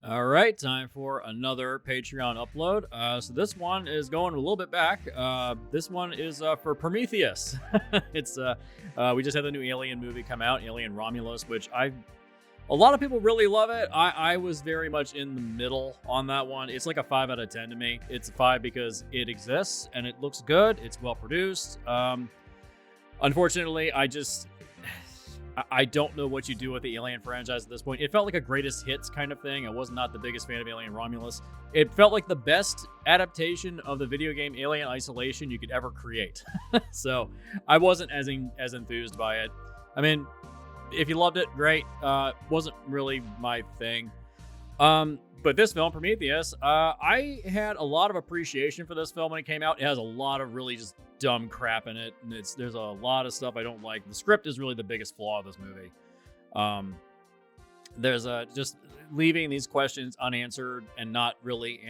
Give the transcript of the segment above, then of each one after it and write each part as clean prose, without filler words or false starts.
All right, time for another Patreon upload. So this one is going a little bit back. This one is for Prometheus. It's we just had the new Alien movie come out, Alien Romulus, which a lot of people really love it. I was very much in the middle on that one. It's like a 5 out of 10 to me. It's a 5 because it exists and it looks good. It's well produced. Unfortunately, I don't know what you do with the Alien franchise at this point. It felt like a greatest hits kind of thing. I was not the biggest fan of Alien Romulus. It felt like the best adaptation of the video game Alien Isolation you could ever create. So I wasn't as enthused by it. I mean, if you loved it, great. Wasn't really my thing. But this film, Prometheus, I had a lot of appreciation for this film when it came out. It has a lot of really just dumb crap in it, and there's a lot of stuff I don't like. The script is really the biggest flaw of this movie. There's just leaving these questions unanswered and not really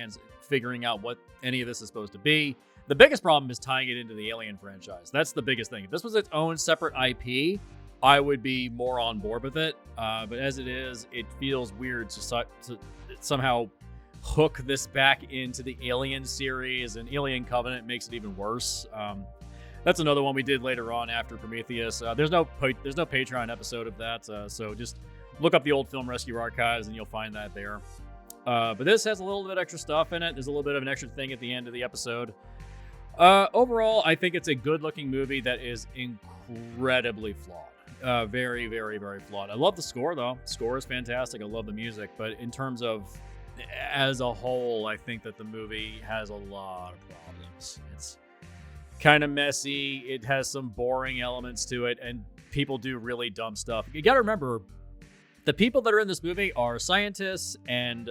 figuring out what any of this is supposed to be. The biggest problem is tying it into the Alien franchise. That's the biggest thing. If this was its own separate IP, I would be more on board with it. But as it is, it feels weird to somehow hook this back into the Alien series, and Alien Covenant makes it even worse. That's another one we did later on after Prometheus. There's no Patreon episode of that, so just look up the old Film Rescue archives and you'll find that there. But this has a little bit extra stuff in it. There's a little bit of an extra thing at the end of the episode. Overall, I think it's a good-looking movie that is incredibly flawed. Very, very, very flawed. I love the score, though. The score is fantastic. I love the music. But in terms of as a whole, I think that the movie has a lot of problems. It's kind of messy. It has some boring elements to it, and people do really dumb stuff. You got to remember, the people that are in this movie are scientists and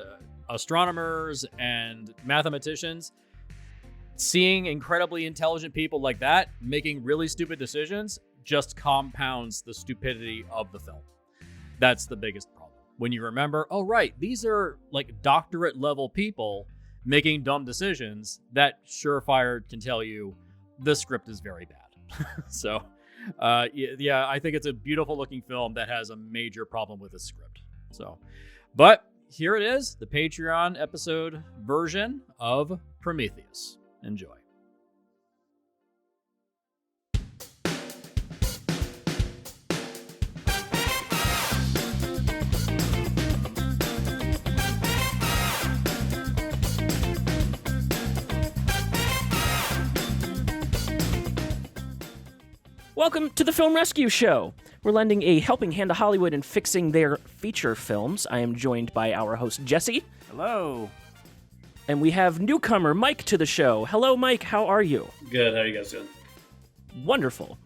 astronomers and mathematicians. Seeing incredibly intelligent people like that making really stupid decisions just compounds the stupidity of the film. That's the biggest problem. When you remember, oh, right, these are like doctorate level people making dumb decisions, that surefire can tell you the script is very bad. So, yeah, I think it's a beautiful looking film that has a major problem with the script. So, but here it is, the Patreon episode version of Prometheus. Enjoy. Welcome to the Film Rescue Show. We're lending a helping hand to Hollywood in fixing their feature films. I am joined by our host, Jesse. Hello. And we have newcomer Mike to the show. Hello, Mike. How are you? Good. How are you guys doing? Wonderful.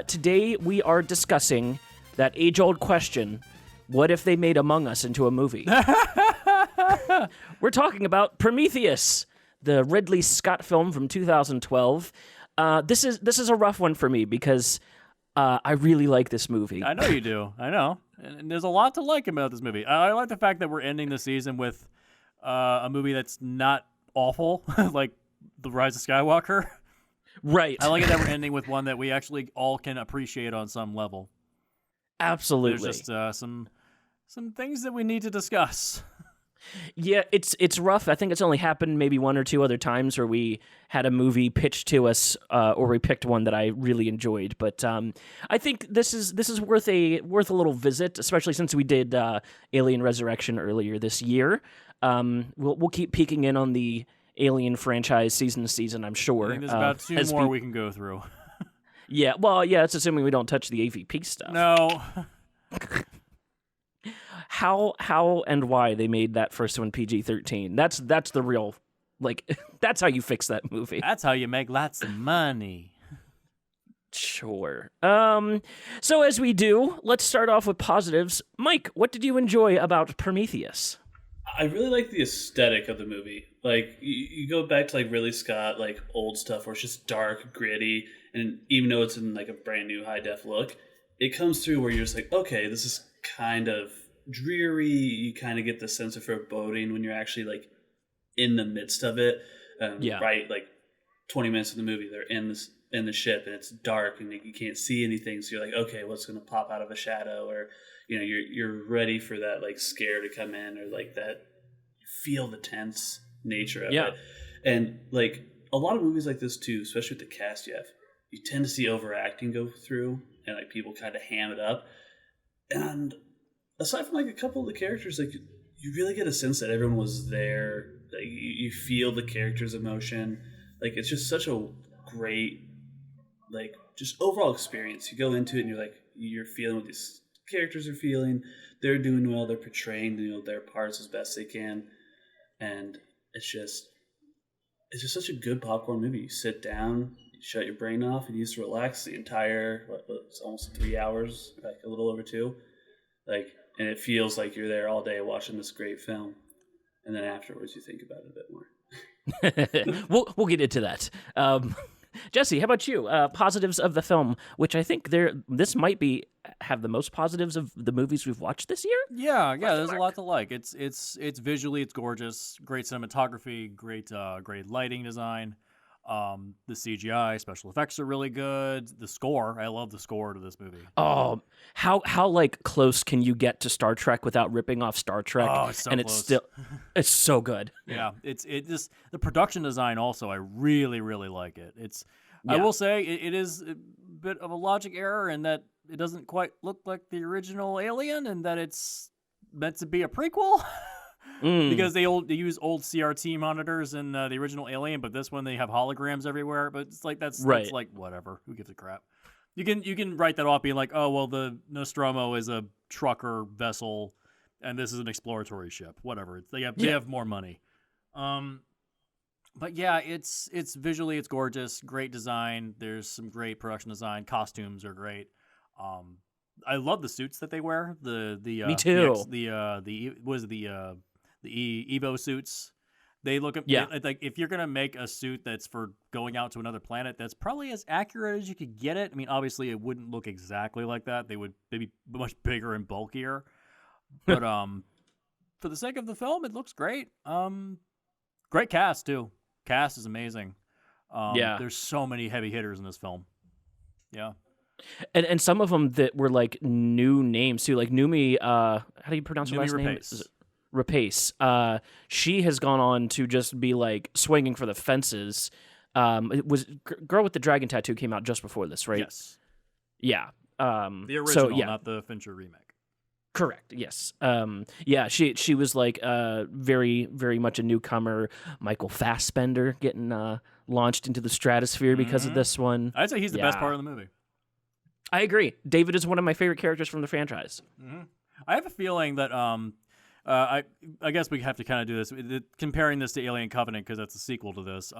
Today we are discussing that age-old question, what if they made Among Us into a movie? We're talking about Prometheus, the Ridley Scott film from 2012. This is a rough one for me because I really like this movie. I know you do. I know. And there's a lot to like about this movie. I like the fact that we're ending the season with a movie that's not awful, like The Rise of Skywalker. Right. I like it that we're ending with one that we actually all can appreciate on some level. Absolutely. There's just some things that we need to discuss. Yeah, it's rough. I think it's only happened maybe one or two other times where we had a movie pitched to us, or we picked one that I really enjoyed. But I think this is worth a little visit, especially since we did Alien Resurrection earlier this year. We'll keep peeking in on the Alien franchise season to season, I'm sure. I think there's about two more we can go through. Yeah, well, yeah, it's assuming we don't touch the AVP stuff. No. How and why they made that first one PG-13. That's the real, like, that's how you fix that movie. That's how you make lots of money. Sure. So as we do, let's start off with positives. Mike, what did you enjoy about Prometheus? I really like the aesthetic of the movie. Like, you go back to, like, Ridley Scott, like, old stuff where it's just dark, gritty, and even though it's in, like, a brand new high-def look, it comes through where you're just like, okay, this is kind of dreary. You kind of get the sense of foreboding when you're actually, like, in the midst of it. Yeah. Right, like, 20 minutes of the movie, they're in the ship, and it's dark, and you can't see anything, so you're like, okay, what's going to pop out of a shadow? Or, you know, you're ready for that, like, scare to come in, or, like, that feel the tense nature of Yeah. it. And like a lot of movies like this too, especially with the cast you tend to see overacting go through and like people kind of ham it up. And aside from like a couple of the characters, like you really get a sense that everyone was there. Like you feel the character's emotion. Like it's just such a great, like just overall experience. You go into it and you're feeling what these characters are feeling. They're doing well. They're portraying their parts as best they can, and it's just such a good popcorn movie. You sit down, you shut your brain off, and you just relax the entire it's almost 3 hours, like a little over 2, like, and it feels like you're there all day watching this great film, and then afterwards you think about it a bit more. We'll get into that. Jesse, how about you? Positives of the film, which I think this might have the most positives of the movies we've watched this year. Yeah. There's a lot to like. It's visually, it's gorgeous. Great cinematography. Great lighting design. The CGI, special effects are really good. The score, I love the score to this movie. Oh, how like close can you get to Star Trek without ripping off Star Trek? Oh, it's so and close. It's so good. Yeah, it just the production design also. I really like it. I Yeah. will say it is a bit of a logic error in that it doesn't quite look like the original Alien, and that it's meant to be a prequel. Because they use old CRT monitors in the original Alien, but this one they have holograms everywhere. But it's like that's like whatever. Who gives a crap? You can write that off being like, oh well, the Nostromo is a trucker vessel, and this is an exploratory ship. Whatever. They have more money. But yeah, it's visually it's gorgeous, great design. There's some great production design. Costumes are great. I love the suits that they wear. Me too. The Evo suits. They look at like if you're gonna make a suit that's for going out to another planet, that's probably as accurate as you could get it. I mean, obviously it wouldn't look exactly like that. They'd be much bigger and bulkier. But for the sake of the film, it looks great. Great cast too. Cast is amazing. There's so many heavy hitters in this film. Yeah. And some of them that were like new names too, like Numi. How do you pronounce her last name? Rapace. Is it Rapace? She has gone on to just be like swinging for the fences. It was Girl with the Dragon Tattoo came out just before this, right? Yes. Yeah. The original, not the Fincher remake. Correct. Yes. She was like very very much a newcomer. Michael Fassbender getting launched into the stratosphere because of this one. I'd say he's the best part of the movie. I agree. David is one of my favorite characters from the franchise. Mm-hmm. I have a feeling that I guess we have to kind of do this comparing this to Alien Covenant because that's a sequel to this.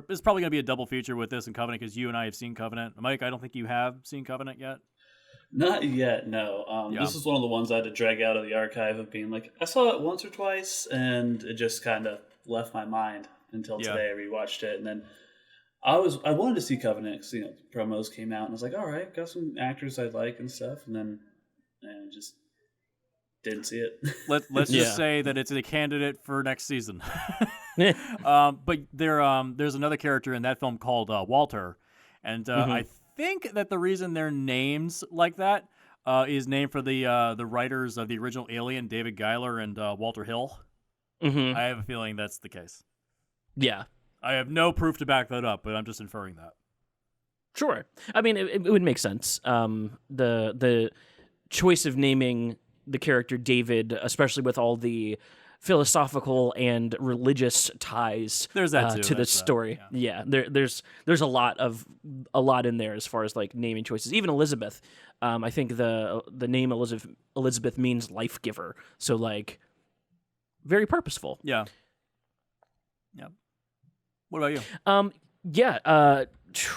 It's probably going to be a double feature with this and Covenant because you and I have seen Covenant. Mike, I don't think you have seen Covenant yet. Not yet, no. This is one of the ones I had to drag out of the archive of being like, I saw it once or twice, and it just kind of left my mind until today. I rewatched it, and then I wanted to see Covenant because the promos came out, and I was like, all right, got some actors I like and stuff, and then just didn't see it. Let's just say that it's a candidate for next season. But there's another character in that film called Walter, and I think that the reason they're names like that is named for the writers of the original Alien, David Giler and Walter Hill. Mm-hmm. I have a feeling that's the case. Yeah. I have no proof to back that up, but I'm just inferring that. Sure. I mean, it would make sense. The choice of naming the character David, especially with all the philosophical and religious ties there's that too. to the story. Yeah, there's a lot in there as far as like naming choices. Even Elizabeth, I think the name Elizabeth means life giver. So like very purposeful. Yeah. Yeah. What about you?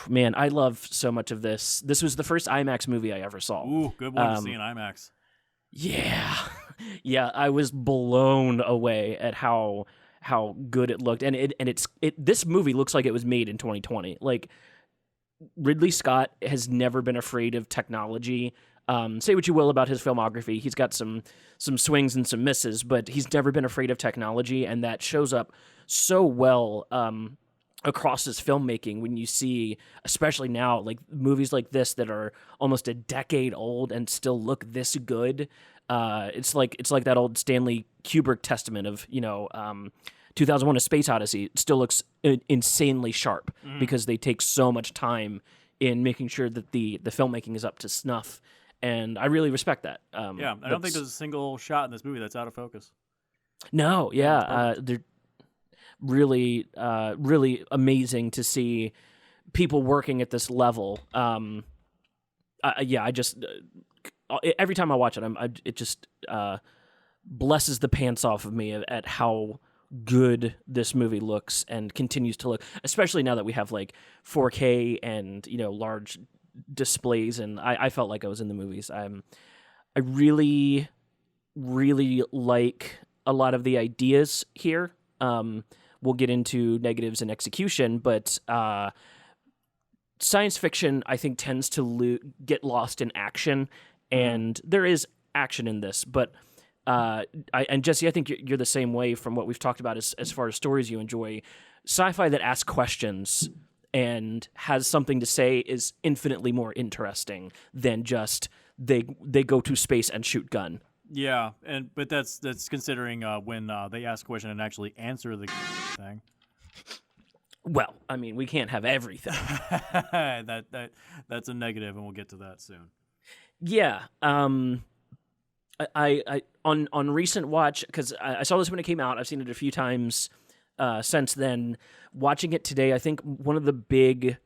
Man, I love so much of this. This was the first IMAX movie I ever saw. Ooh, good one to see in IMAX. Yeah. Yeah, I was blown away at how good it looked. And this movie looks like it was made in 2020. Like Ridley Scott has never been afraid of technology. Say what you will about his filmography. He's got some swings and some misses, but he's never been afraid of technology, and that shows up so well across his filmmaking when you see, especially now, like movies like this that are almost a decade old and still look this good. It's like that old Stanley Kubrick testament of 2001: A Space Odyssey. It still looks insanely sharp because they take so much time in making sure that the filmmaking is up to snuff, and I really respect that. I don't think there's a single shot in this movie that's out of focus. No, they're really amazing to see people working at this level. I just every time I watch it, it just blesses the pants off of me at how good this movie looks and continues to look, especially now that we have like 4K and large displays, and I felt like I was in the movies. I really like a lot of the ideas here. We'll get into negatives and execution, but science fiction, I think, tends to get lost in action, and there is action in this. But and Jesse, I think you're the same way from what we've talked about as far as stories you enjoy. Sci-fi that asks questions and has something to say is infinitely more interesting than just they go to space and shoot gun. Yeah, but that's considering when they ask a question and actually answer the thing. Well, I mean, we can't have everything. That's a negative, and we'll get to that soon. Yeah. I on recent watch, because I saw this when it came out. I've seen it a few times since then. Watching it today, I think one of the big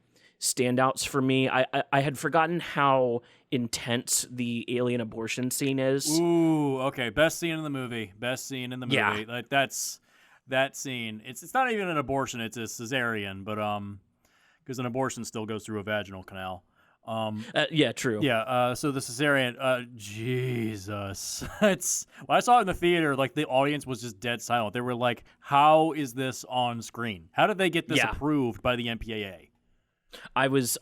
standouts for me, I had forgotten how intense the alien abortion scene is. Ooh, okay. Best scene in the movie. Yeah. Like that's that scene. It's not even an abortion, it's a cesarean, but because an abortion still goes through a vaginal canal. Yeah, true. Yeah, so the cesarean, Jesus. When I saw it in the theater, like the audience was just dead silent. They were like, how is this on screen? How did they get this approved by the MPAA? I was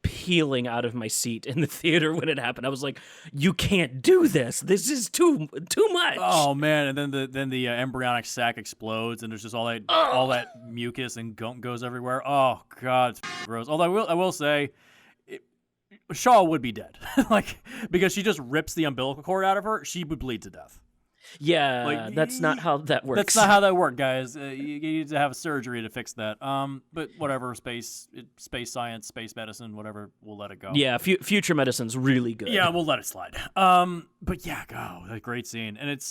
peeling out of my seat in the theater when it happened. I was like, "You can't do this. This is too much." Oh man! And then the embryonic sac explodes, and there's just all that mucus and gunk goes everywhere. Oh god, it's gross. Although I will say, Shaw would be dead, because she just rips the umbilical cord out of her. She would bleed to death. Yeah, that's not how that works. That's not how that works, guys. You need to have a surgery to fix that. But whatever, space science, space medicine, whatever, we'll let it go. Yeah, future medicine's really good. Yeah, we'll let it slide. But yeah, that great scene, and it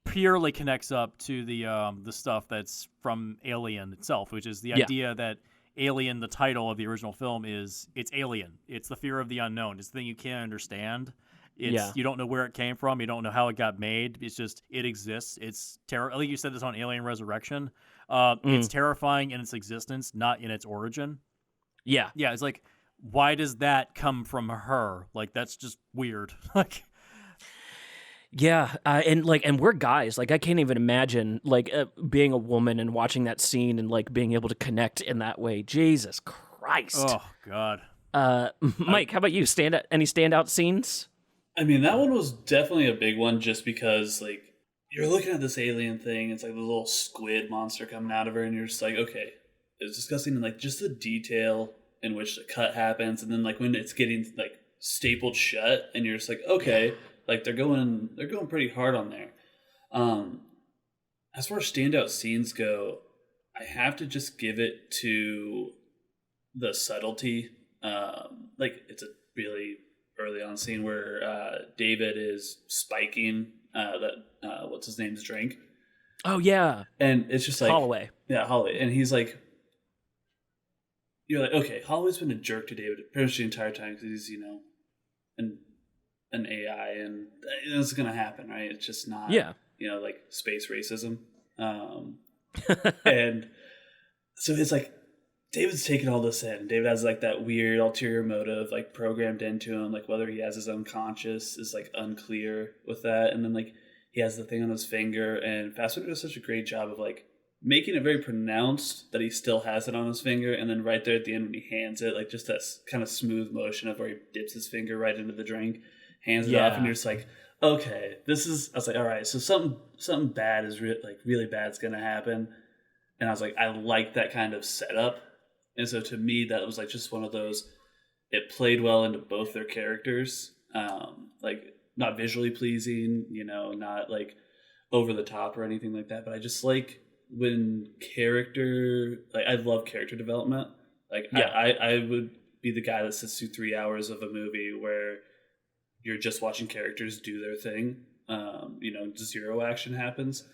purely connects up to the stuff that's from Alien itself, which is the idea that Alien, the title of the original film, it's alien. It's the fear of the unknown. It's the thing you can't understand. You don't know where it came from. You don't know how it got made. It's just, it exists. It's terror. I think you said this on Alien Resurrection. It's terrifying in its existence, not in its origin. Yeah. Yeah, it's like, why does that come from her? Like, that's just weird. Yeah, and we're guys. Like, I can't even imagine being a woman and watching that scene and being able to connect in that way. Jesus Christ. Oh God. Mike, how about you? Any standout scenes? I mean, that one was definitely a big one just because, you're looking at this alien thing, it's like the little squid monster coming out of her, and you're just like, okay, it's disgusting, and, just the detail in which the cut happens, and then, when it's getting, stapled shut, and you're just like, okay, they're going pretty hard on there. As far as standout scenes go, I have to just give it to the subtlety. It's a really early on scene where David is spiking what's his name's drink. Oh yeah, and it's just like Holloway. Yeah, Holloway, and he's like, you're like, okay, Holloway's been a jerk to David pretty much the entire time because he's an AI, and this is gonna happen, right? It's just not space racism, and so it's like David's taking all this in. David has that weird ulterior motive programmed into him, whether he has his own conscious is unclear with that. And then he has the thing on his finger, and Fassbender does such a great job of making it very pronounced that he still has it on his finger, and then right there at the end when he hands it, just that kind of smooth motion of where he dips his finger right into the drink, hands it off, and you're just like, okay, this is. I was like, all right, so something bad is really bad's gonna happen, and I was like, I like that kind of setup. And so to me, that was just one of those, it played well into both their characters. not visually pleasing, not like over the top or anything like that. But I just like when I love character development. Like I would be the guy that sits through 3 hours of a movie where you're just watching characters do their thing. Zero action happens.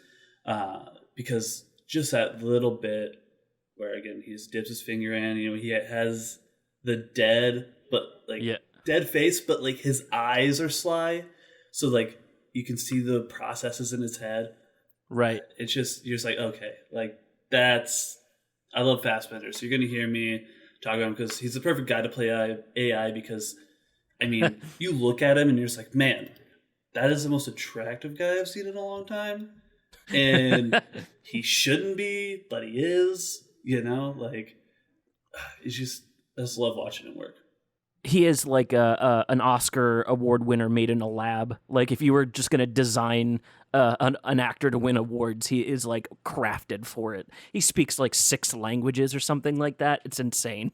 Because just that little bit where, again, he just dips his finger in, he has the dead face, but like his eyes are sly. So like you can see the processes in his head. Right. It's just, you're just like, okay, like I love Fassbender. So you're going to hear me talk about him because he's the perfect guy to play AI because, I mean, you look at him and you're just like, man, that is the most attractive guy I've seen in a long time. And he shouldn't be, but he is, it's just, I just love watching him work. He is like an Oscar award winner made in a lab. Like if you were just going to design an actor to win awards, he is like crafted for it. He speaks like 6 languages or something like that. It's insane.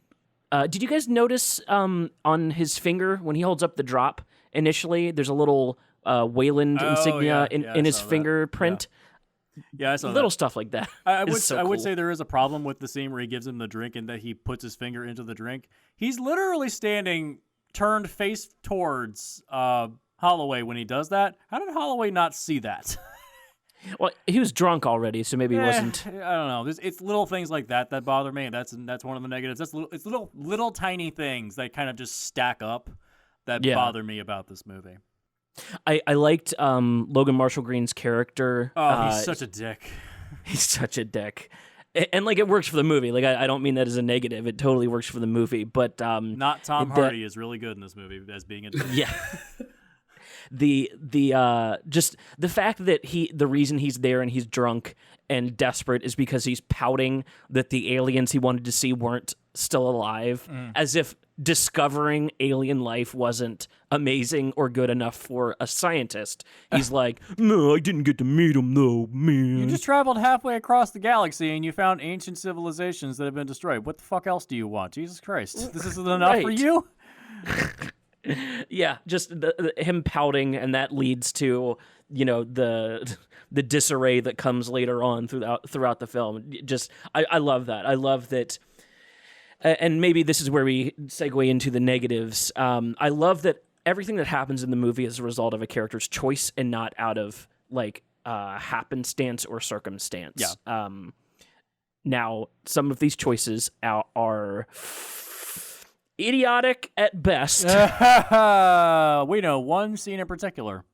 Did you guys notice on his finger when he holds up the drop initially, there's a little Wayland insignia in his fingerprint? Yeah, I saw little that. stuff like that. I would say there is a problem with the scene where he gives him the drink and that he puts his finger into the drink. He's literally standing turned face towards Holloway when he does that. How did Holloway not see that? Well, he was drunk already, so maybe he wasn't. I don't know. It's little things like that bother me. That's one of the negatives. It's little tiny things that kind of just stack up that bother me about this movie. I liked Logan Marshall Green's character. Oh, he's such a dick. He's such a dick. And like it works for the movie. Like I don't mean that as a negative. It totally works for the movie. But not Tom Hardy is really good in this movie as being a dick. Yeah. Just the fact that the reason he's there and he's drunk and desperate is because he's pouting that the aliens he wanted to see weren't still alive, as if discovering alien life wasn't amazing or good enough for a scientist. He's like, no, I didn't get to meet him though, man. You just traveled halfway across the galaxy and you found ancient civilizations that have been destroyed. What the fuck else do you want? Jesus Christ. This isn't enough for you? Yeah, just him pouting, and that leads to the disarray that comes later on throughout the film. Just I love that. I love that, and maybe this is where we segue into the negatives. I love that everything that happens in the movie is a result of a character's choice and not out of like happenstance or circumstance. Yeah. Now, some of these choices are idiotic at best. We know one scene in particular.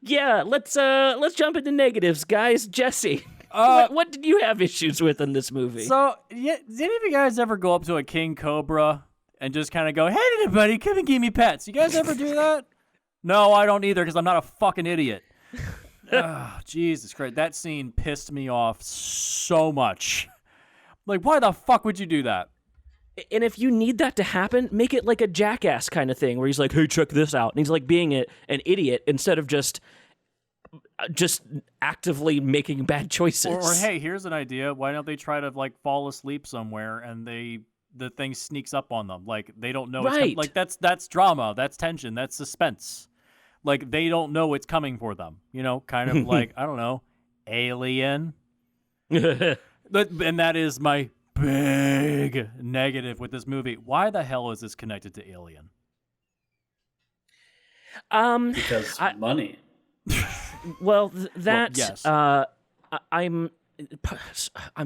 Yeah, let's jump into negatives, guys. Jesse, what did you have issues with in this movie? So, did any of you guys ever go up to a king cobra and just kind of go, "Hey, everybody, come and give me pets"? You guys ever do that? No, I don't either, because I'm not a fucking idiot. Oh, Jesus Christ, that scene pissed me off so much. Like, why the fuck would you do that? And if you need that to happen, make it like a Jackass kind of thing where he's like, hey, check this out. And he's like being an idiot instead of just actively making bad choices. Or hey, here's an idea. Why don't they try to like fall asleep somewhere and the thing sneaks up on them? Like they don't know. Right. Like that's drama. That's tension. That's suspense. Like they don't know it's coming for them. Kind of like, I don't know, Alien. And that is my big negative with this movie. Why the hell is this connected to Alien? Because money. Well, yes. I'm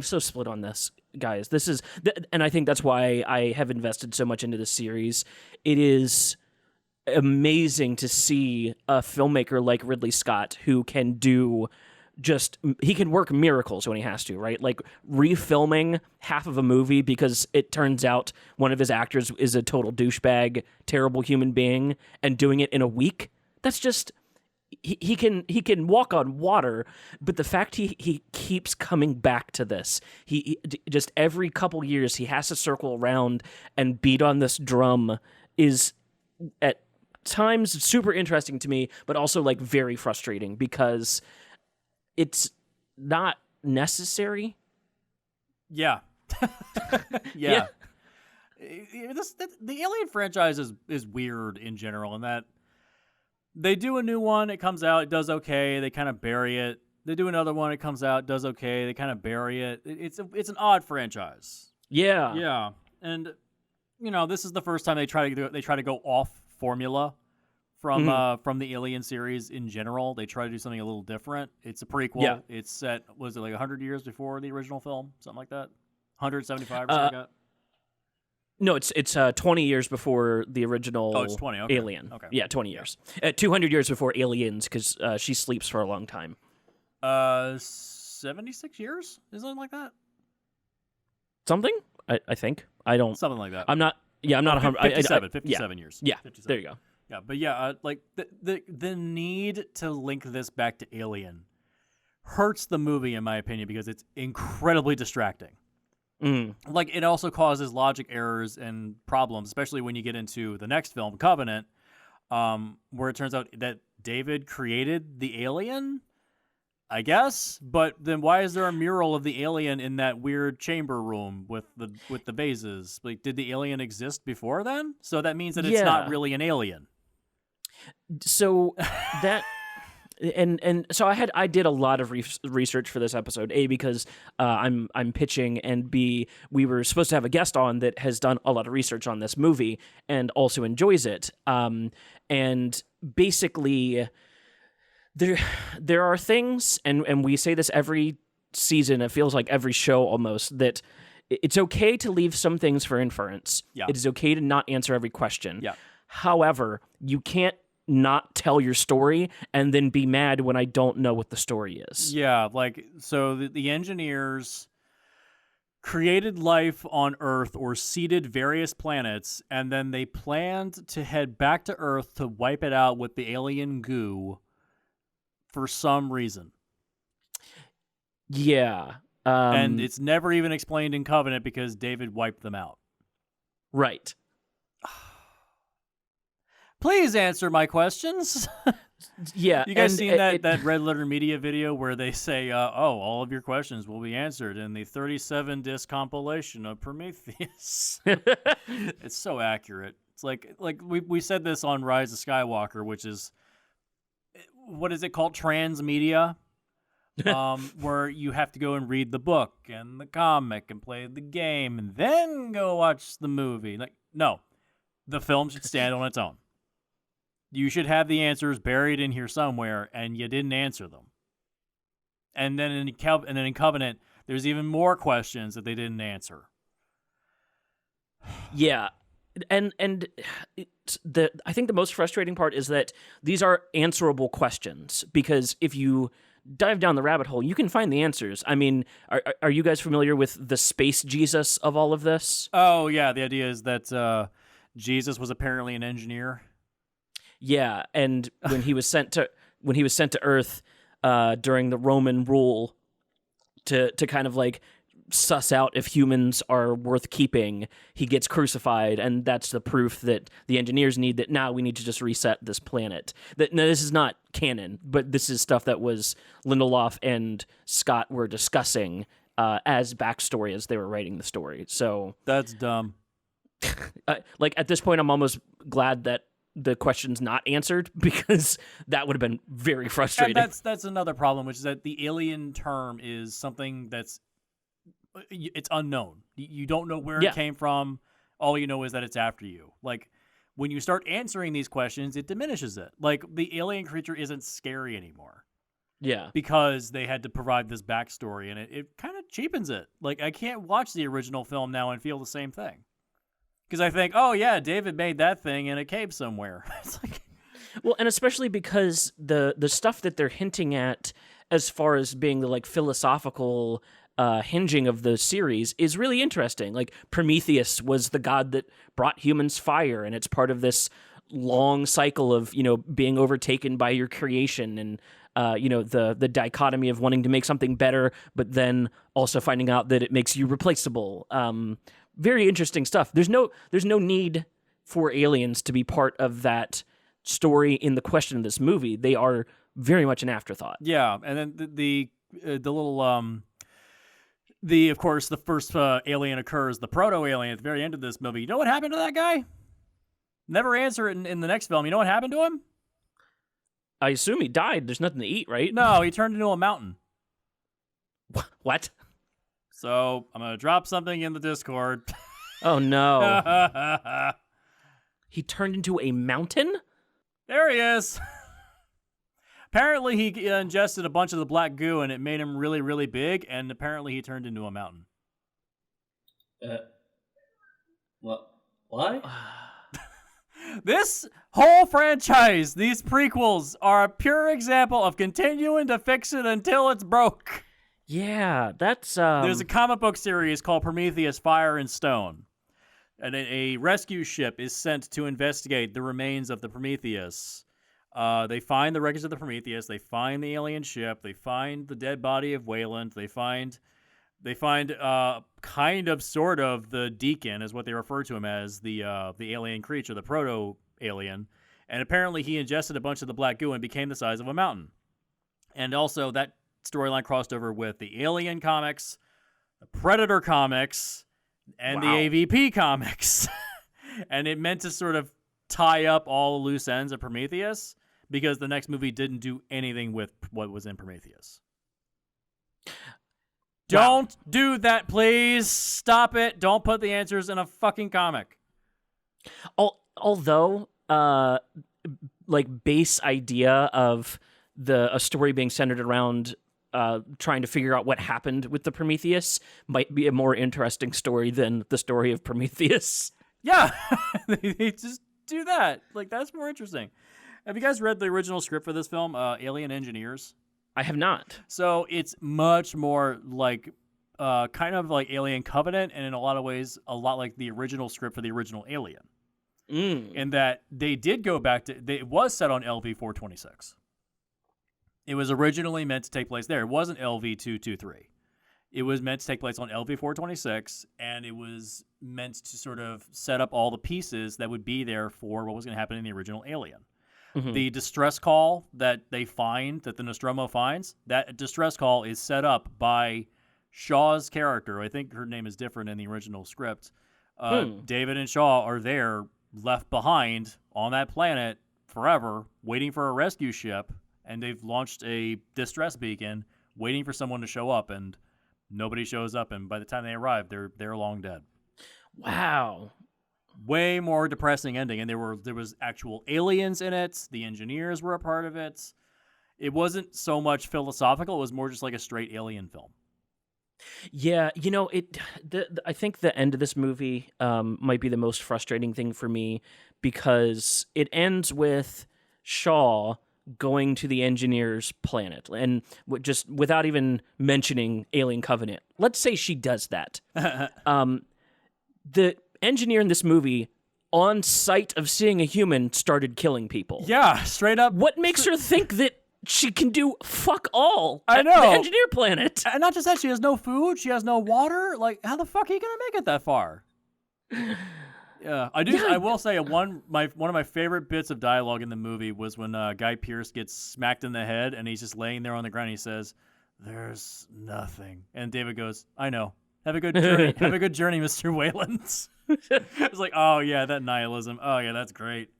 so split on this, guys. This is, and I think that's why I have invested so much into this series. It is amazing to see a filmmaker like Ridley Scott who can he can work miracles when he has to, right? Like refilming half of a movie because it turns out one of his actors is a total douchebag, terrible human being, and doing it in a week. That's just, he can walk on water, but the fact he keeps coming back to this, he just every couple years he has to circle around and beat on this drum is at times super interesting to me, but also like very frustrating because it's not necessary. Yeah. Yeah. The Alien franchise is weird in general, in that They do a new one, it comes out, it does okay, they kind of bury it. They do another one, it comes out, does okay, they kind of bury it. It's an odd franchise. Yeah. Yeah, and this is the first time they try to go off formula from the Alien series in general. They try to do something a little different. It's a prequel. Yeah. It's set, was it like 100 years before the original film, something like that? 175 or something like that. No, it's 20 years before the original Oh, it's 20. Okay. Alien. Okay. Yeah, 20 years. 200 years before Aliens, because she sleeps for a long time. 76 years? Is something like that? Something? I think. I don't. Something like that. I'm not. Yeah, I'm not. 57 years. Yeah, 57. there you go. Yeah, but yeah, like the need to link this back to Alien hurts the movie, in my opinion, because it's incredibly distracting. Like, it also causes logic errors and problems, especially when you get into the next film, Covenant, where it turns out that David created the alien, I guess. But then why is there a mural of the alien in that weird chamber room with the vases? Like, did the alien exist before then? So that means that it's not really an alien. So that. And so I did a lot of research for this episode. A, because I'm pitching, and B, we were supposed to have a guest on that has done a lot of research on this movie and also enjoys it. And basically, there are things, and we say this every season. It feels like every show almost, that it's okay to leave some things for inference. Yeah. It is okay to not answer every question. Yeah. However, you can't not tell your story and then be mad when I don't know what the story is. Yeah, like, so the engineers created life on Earth or seeded various planets, and then they planned to head back to Earth to wipe it out with the alien goo for some reason. Yeah. And it's never even explained in Covenant because David wiped them out. Right. Please answer my questions. Yeah. You guys seen that Red Letter Media video where they say, all of your questions will be answered in the 37-disc compilation of Prometheus. It's so accurate. It's like we said this on Rise of Skywalker, which is, what is it called? Transmedia. Where you have to go and read the book and the comic and play the game and then go watch the movie. Like, no, the film should stand on its own. You should have the answers buried in here somewhere, and you didn't answer them. And then in Covenant, there's even more questions that they didn't answer. Yeah. And I think the most frustrating part is that these are answerable questions, because if you dive down the rabbit hole, you can find the answers. I mean, are you guys familiar with the space Jesus of all of this? Oh, yeah. The idea is that Jesus was apparently an engineer. Yeah, and when he was sent to Earth during the Roman rule to kind of like suss out if humans are worth keeping, he gets crucified, and that's the proof that the engineers need, that now we need to just reset this planet. That no, this is not canon, but this is stuff that was Lindelof and Scott were discussing as backstory as they were writing the story. So that's dumb. Like, at this point, I'm almost glad that the question's not answered, because that would have been very frustrating. And that's another problem, which is that the alien term is something it's unknown. You don't know where it came from. All you know is that it's after you. Like, when you start answering these questions, it diminishes it. Like, the alien creature isn't scary anymore. Yeah. Because they had to provide this backstory, and it kind of cheapens it. Like, I can't watch the original film now and feel the same thing. Because I think, oh yeah, David made that thing in a cave somewhere. It's like, well, and especially because the stuff that they're hinting at as far as being the like philosophical hinging of the series is really interesting. Like, Prometheus was the god that brought humans fire, and it's part of this long cycle of, being overtaken by your creation, and the dichotomy of wanting to make something better, but then also finding out that it makes you replaceable. Very interesting stuff. There's no need for aliens to be part of that story in the question of this movie. They are very much an afterthought. Yeah, and then the little of course the first alien occurs, the proto-alien at the very end of this movie. You know what happened to that guy? Never answer it in the next film. You know what happened to him? I assume he died. There's nothing to eat, right? No, he turned into a mountain. What? So I'm going to drop something in the Discord. Oh, no. He turned into a mountain? There he is. Apparently, he ingested a bunch of the black goo, and it made him really, really big, and apparently he turned into a mountain. What? Why? This whole franchise, these prequels, are a pure example of continuing to fix it until it's broke. Yeah, that's... There's a comic book series called Prometheus, Fire and Stone. And a rescue ship is sent to investigate the remains of the Prometheus. They find the wreckage of the Prometheus. They find the alien ship. They find the dead body of Wayland. They find kind of, sort of, the Deacon, is what they refer to him as, the alien creature, the proto-alien. And apparently he ingested a bunch of the black goo and became the size of a mountain. And also that storyline crossed over with the Alien comics, the Predator comics, and the AVP comics. And it meant to sort of tie up all the loose ends of Prometheus, because the next movie didn't do anything with what was in Prometheus. Don't do that, please. Stop it. Don't put the answers in a fucking comic. Although, like, base idea of a story being centered around trying to figure out what happened with the Prometheus might be a more interesting story than the story of Prometheus. Yeah, they just do that. Like, that's more interesting. Have you guys read the original script for this film, Alien Engineers? I have not. So it's much more like, kind of like Alien Covenant, and in a lot of ways, a lot like the original script for the original Alien. In that they did go back to, it was set on LV-426. It was originally meant to take place there. It wasn't LV-223. It was meant to take place on LV-426, and it was meant to sort of set up all the pieces that would be there for what was going to happen in the original Alien. Mm-hmm. The distress call that they find, that the Nostromo finds, that distress call is set up by Shaw's character. I think her name is different in the original script. David and Shaw are there, left behind on that planet forever, waiting for a rescue ship, and they've launched a distress beacon, waiting for someone to show up, and nobody shows up, and by the time they arrive, they're long dead. Wow. Way more depressing ending, and there was actual aliens in it. The engineers were a part of it. It wasn't so much philosophical; it was more just like a straight alien film. Yeah, you know, I think the end of this movie might be the most frustrating thing for me, because it ends with Shaw going to the engineers' planet, and just without even mentioning Alien Covenant. Let's say she does that. The engineer in this movie, on sight of seeing a human, started killing people. Yeah, straight up. What makes her think that she can do fuck all I at know. the engineer planet? And not just that, she has no food, she has no water. Like, how the fuck are you gonna make it that far? Yeah, I do. Yeah. I will say one of my favorite bits of dialogue in the movie was when Guy Pearce gets smacked in the head and he's just laying there on the ground. And he says, "There's nothing," and David goes, "I know. Have a good journey. Have a good journey, Mr. Wayland." It's like, oh yeah, that nihilism. Oh yeah, that's great.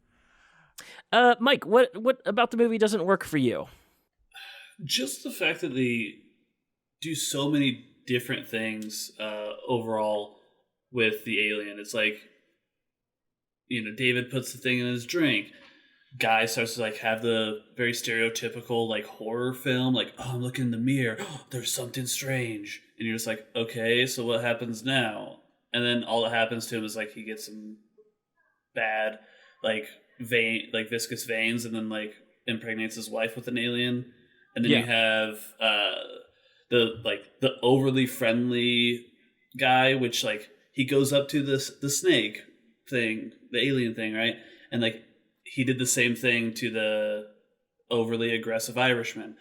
Mike, what about the movie doesn't work for you? Just the fact that they do so many different things overall with the alien. It's like, you know, David puts the thing in his drink. Guy starts to like have the very stereotypical like horror film, like, oh, I'm looking in the mirror, oh, there's something strange, and you're just like, okay, so what happens now? And then all that happens to him is like he gets some bad like viscous veins, and then like impregnates his wife with an alien, and then you have the overly friendly guy, which like he goes up to the snake thing, the alien thing, right, and like he did the same thing to the overly aggressive Irishman.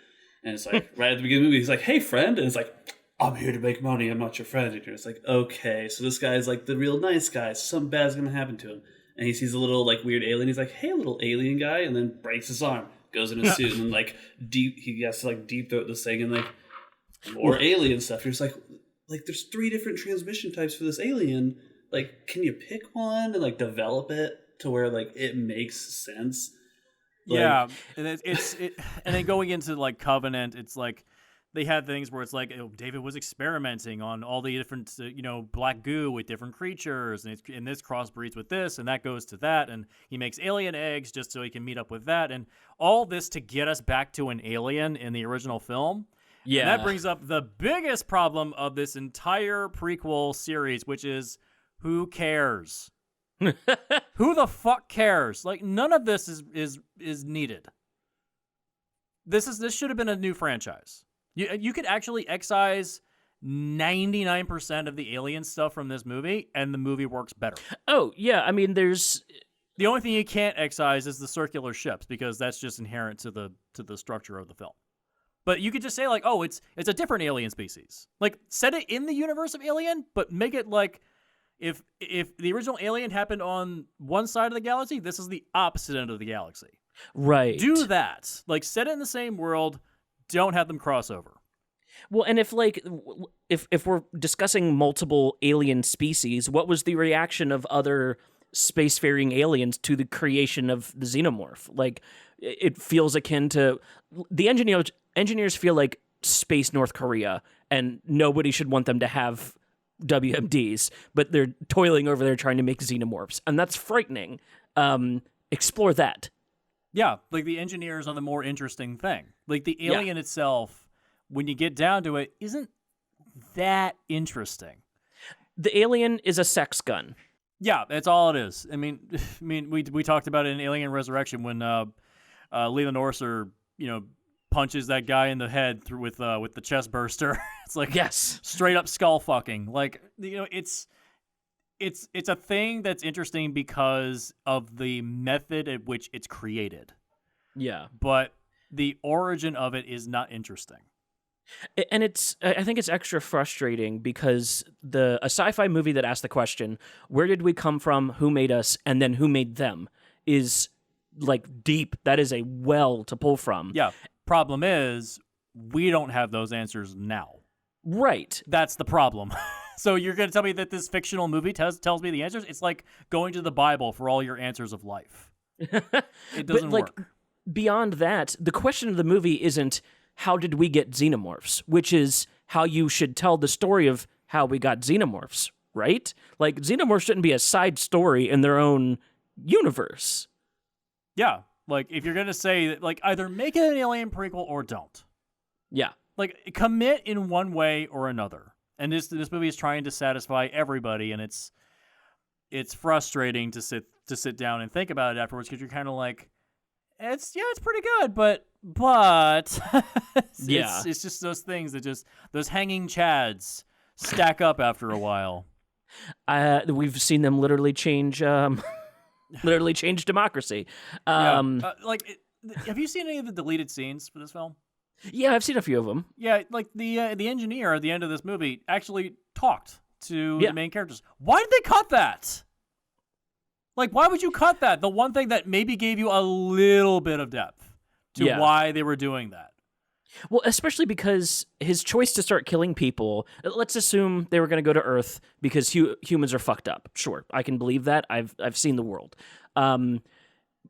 And it's like, right at the beginning of the movie, he's like, "Hey, friend." And it's like, "I'm here to make money. I'm not your friend." And it's like, okay, so this guy's like the real nice guy. Something bad's going to happen to him. And he sees a little like weird alien. He's like, "Hey, little alien guy." And then breaks his arm, goes in his suit, and then like he has to like deep throat this thing and like more alien stuff. You're just like there's 3 different transmission types for this alien. Like, can you pick one and like develop it to where like it makes sense? Yeah, and and then going into like Covenant, it's like they had things where it's like David was experimenting on all the different black goo with different creatures, and this crossbreeds with this, and that goes to that, and he makes alien eggs just so he can meet up with that, and all this to get us back to an alien in the original film. Yeah, and that brings up the biggest problem of this entire prequel series, which is who cares? Who the fuck cares? Like, none of this is needed. This should have been a new franchise. You could actually excise 99% of the alien stuff from this movie, and the movie works better. Oh yeah, I mean, there's the only thing you can't excise is the circular ships, because that's just inherent to the structure of the film. But you could just say like, oh, it's a different alien species. Like, set it in the universe of Alien, but make it like. If the original Alien happened on one side of the galaxy, this is the opposite end of the galaxy. Right. Do that. Like, set it in the same world. Don't have them cross over. Well, and if we're discussing multiple alien species, what was the reaction of other spacefaring aliens to the creation of the xenomorph? Like, it feels akin to the engineers feel like space North Korea, and nobody should want them to have WMDs, but they're toiling over there trying to make xenomorphs, and that's frightening. Explore that. Yeah, like the engineers are the more interesting thing. Like the alien itself, when you get down to it, isn't that interesting. The alien is a sex gun. Yeah, that's all it is. I mean, we talked about it in Alien Resurrection when Leland Orser, punches that guy in the head through with the chest burster. It's like, yes, straight up skull fucking. Like, it's a thing that's interesting because of the method at which it's created. Yeah, but the origin of it is not interesting. And I think it's extra frustrating because a sci-fi movie that asks the question, where did we come from, who made us, and then who made them, is like deep. That is a well to pull from. Yeah. Problem is, we don't have those answers now. Right. That's the problem. So you're going to tell me that this fictional movie tells me the answers? It's like going to the Bible for all your answers of life. It doesn't work. Beyond that, the question of the movie isn't how did we get xenomorphs, which is how you should tell the story of how we got xenomorphs, right? Like, xenomorphs shouldn't be a side story in their own universe. Yeah. Like, if you're going to say that, like, either make it an Alien prequel or don't. Yeah. Like, commit in one way or another. And this movie is trying to satisfy everybody, and it's frustrating to sit down and think about it afterwards, because you're kind of like, it's pretty good, but it's just those things that those hanging chads stack up after a while. We've seen them literally change democracy. Have you seen any of the deleted scenes for this film? Yeah, I've seen a few of them. Yeah, like the engineer at the end of this movie actually talked to the main characters. Why did they cut that? Like, why would you cut that? The one thing that maybe gave you a little bit of depth to why they were doing that. Well, especially because his choice to start killing people, let's assume they were going to go to Earth because humans are fucked up. Sure, I can believe that. I've seen the world.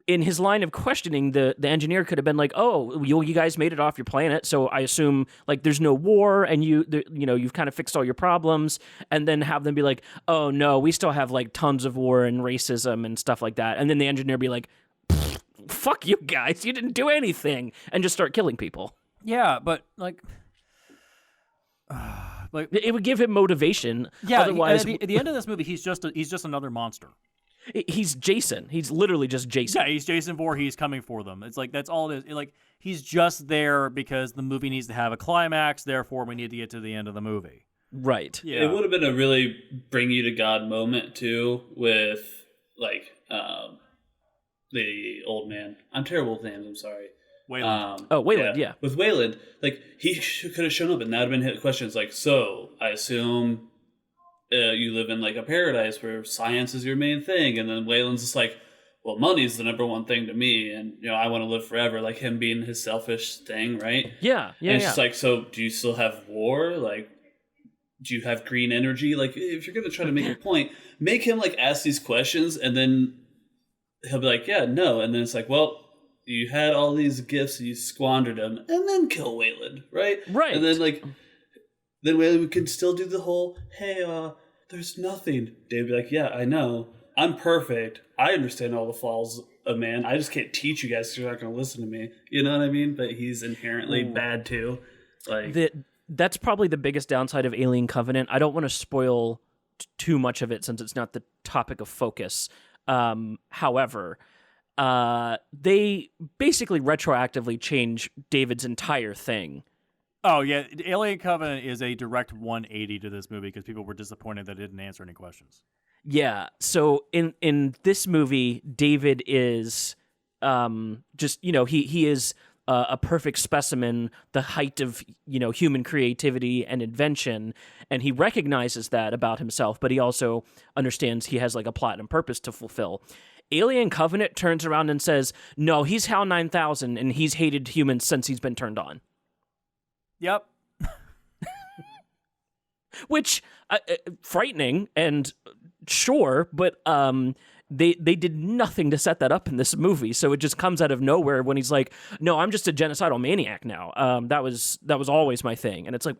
In his line of questioning, the engineer could have been like, "Oh, you guys made it off your planet, so I assume like there's no war, and you've kind of fixed all your problems." And then have them be like, "Oh no, we still have like tons of war and racism and stuff like that." And then the engineer be like, "Fuck you guys, you didn't do anything," and just start killing people. Yeah, but like it would give him motivation. Yeah, otherwise, at the end of this movie, he's just another monster. He's Jason. He's literally just Jason. Yeah, he's Jason Voorhees coming for them. It's like, that's all it is. Like, he's just there because the movie needs to have a climax, therefore we need to get to the end of the movie. Right. Yeah. It would have been a really bring you to God moment, too, with, like, the old man. I'm terrible with names, I'm sorry. Wayland. Wayland, yeah. With Wayland, like, he could have shown up and that would have been questions like, so, I assume you live in like a paradise where science is your main thing, and then Wayland's just like, well, money's the number one thing to me, and I want to live forever, like him being his selfish thing, right? Yeah. And it's just like, so do you still have war? Like, do you have green energy? Like, if you're gonna try to make a point, make him like ask these questions, and then he'll be like, yeah, no, and then it's like, well, you had all these gifts and you squandered them, and then kill Wayland, right? Right. And then then Wayland can still do the whole, hey, there's nothing. Dave would be like, yeah, I know. I'm perfect. I understand all the flaws of man. I just can't teach you guys because you're not going to listen to me. You know what I mean? But he's inherently bad too. That's probably the biggest downside of Alien Covenant. I don't want to spoil too much of it since it's not the topic of focus. However, they basically retroactively change David's entire thing. Oh, yeah. Alien Covenant is a direct 180 to this movie because people were disappointed that it didn't answer any questions. Yeah. So in this movie, David is just, he is a perfect specimen, the height of, human creativity and invention. And he recognizes that about himself, but he also understands he has like a plot and purpose to fulfill. Alien Covenant turns around and says, no, he's HAL 9000 and he's hated humans since he's been turned on. Yep. Which, frightening and sure, but they did nothing to set that up in this movie, so it just comes out of nowhere when he's like, no, I'm just a genocidal maniac now. That was always my thing. And it's like,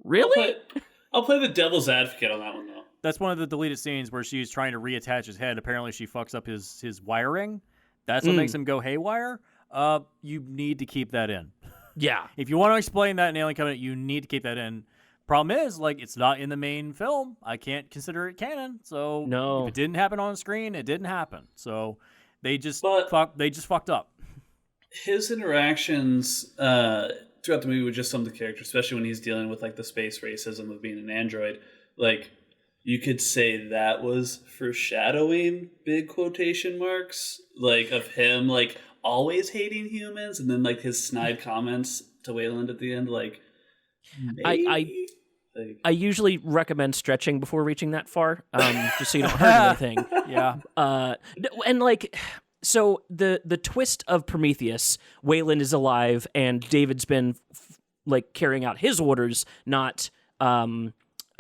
really? I'll play the devil's advocate on that one, though. That's one of the deleted scenes where she's trying to reattach his head. Apparently she fucks up his wiring. That's what makes him go haywire. You need to keep that in. Yeah. If you want to explain that in Alien Covenant, you need to keep that in. Problem is, it's not in the main film. I can't consider it canon. So no. If it didn't happen on screen, it didn't happen. So they just fucked up. His interactions throughout the movie with just some of the characters, especially when he's dealing with the space racism of being an android, you could say that was foreshadowing, big quotation marks, of him always hating humans, and then his snide comments to Wayland at the end, maybe? I usually recommend stretching before reaching that far, just so you don't hurt anything. Yeah. And so the twist of Prometheus, Wayland is alive, and David's been carrying out his orders, not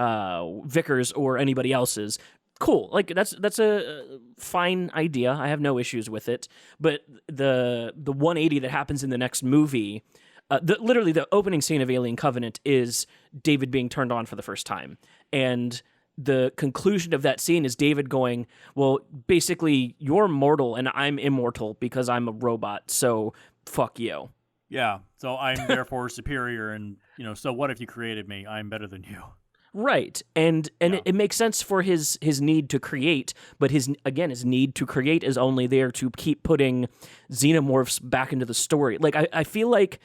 Vickers or anybody else's. Cool. That's a fine idea. I have no issues with it. But the 180 that happens in the next movie, literally the opening scene of Alien Covenant is David being turned on for the first time. And the conclusion of that scene is David going, well, basically, you're mortal and I'm immortal because I'm a robot, so fuck you. Yeah, so I'm therefore superior, and, so what if you created me? I'm better than you. Right, and it makes sense for his need to create, but his need to create is only there to keep putting xenomorphs back into the story. I feel like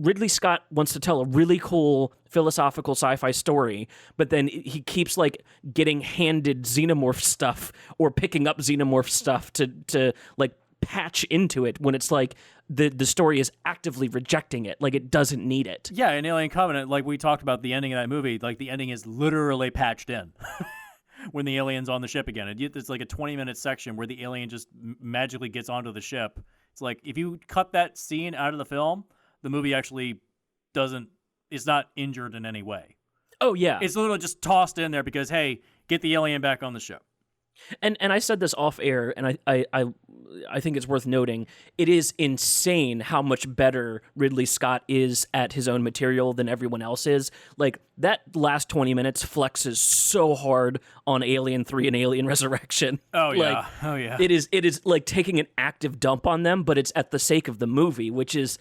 Ridley Scott wants to tell a really cool philosophical sci-fi story, but then he keeps getting handed xenomorph stuff or picking up xenomorph stuff to patch into it when it's the story is actively rejecting it, it doesn't need it. Yeah, in Alien Covenant, we talked about the ending of that movie, the ending is literally patched in when the alien's on the ship again. It's a 20-minute section where the alien just magically gets onto the ship. It's if you cut that scene out of the film, the movie actually it's not injured in any way. Oh, yeah. It's literally just tossed in there because, hey, get the alien back on the ship. And I said this off air, and I think it's worth noting. It is insane how much better Ridley Scott is at his own material than everyone else is. That last 20 minutes flexes so hard on Alien 3 and Alien Resurrection. Oh yeah, oh yeah. It is taking an active dump on them, but it's at the sake of the movie, which is,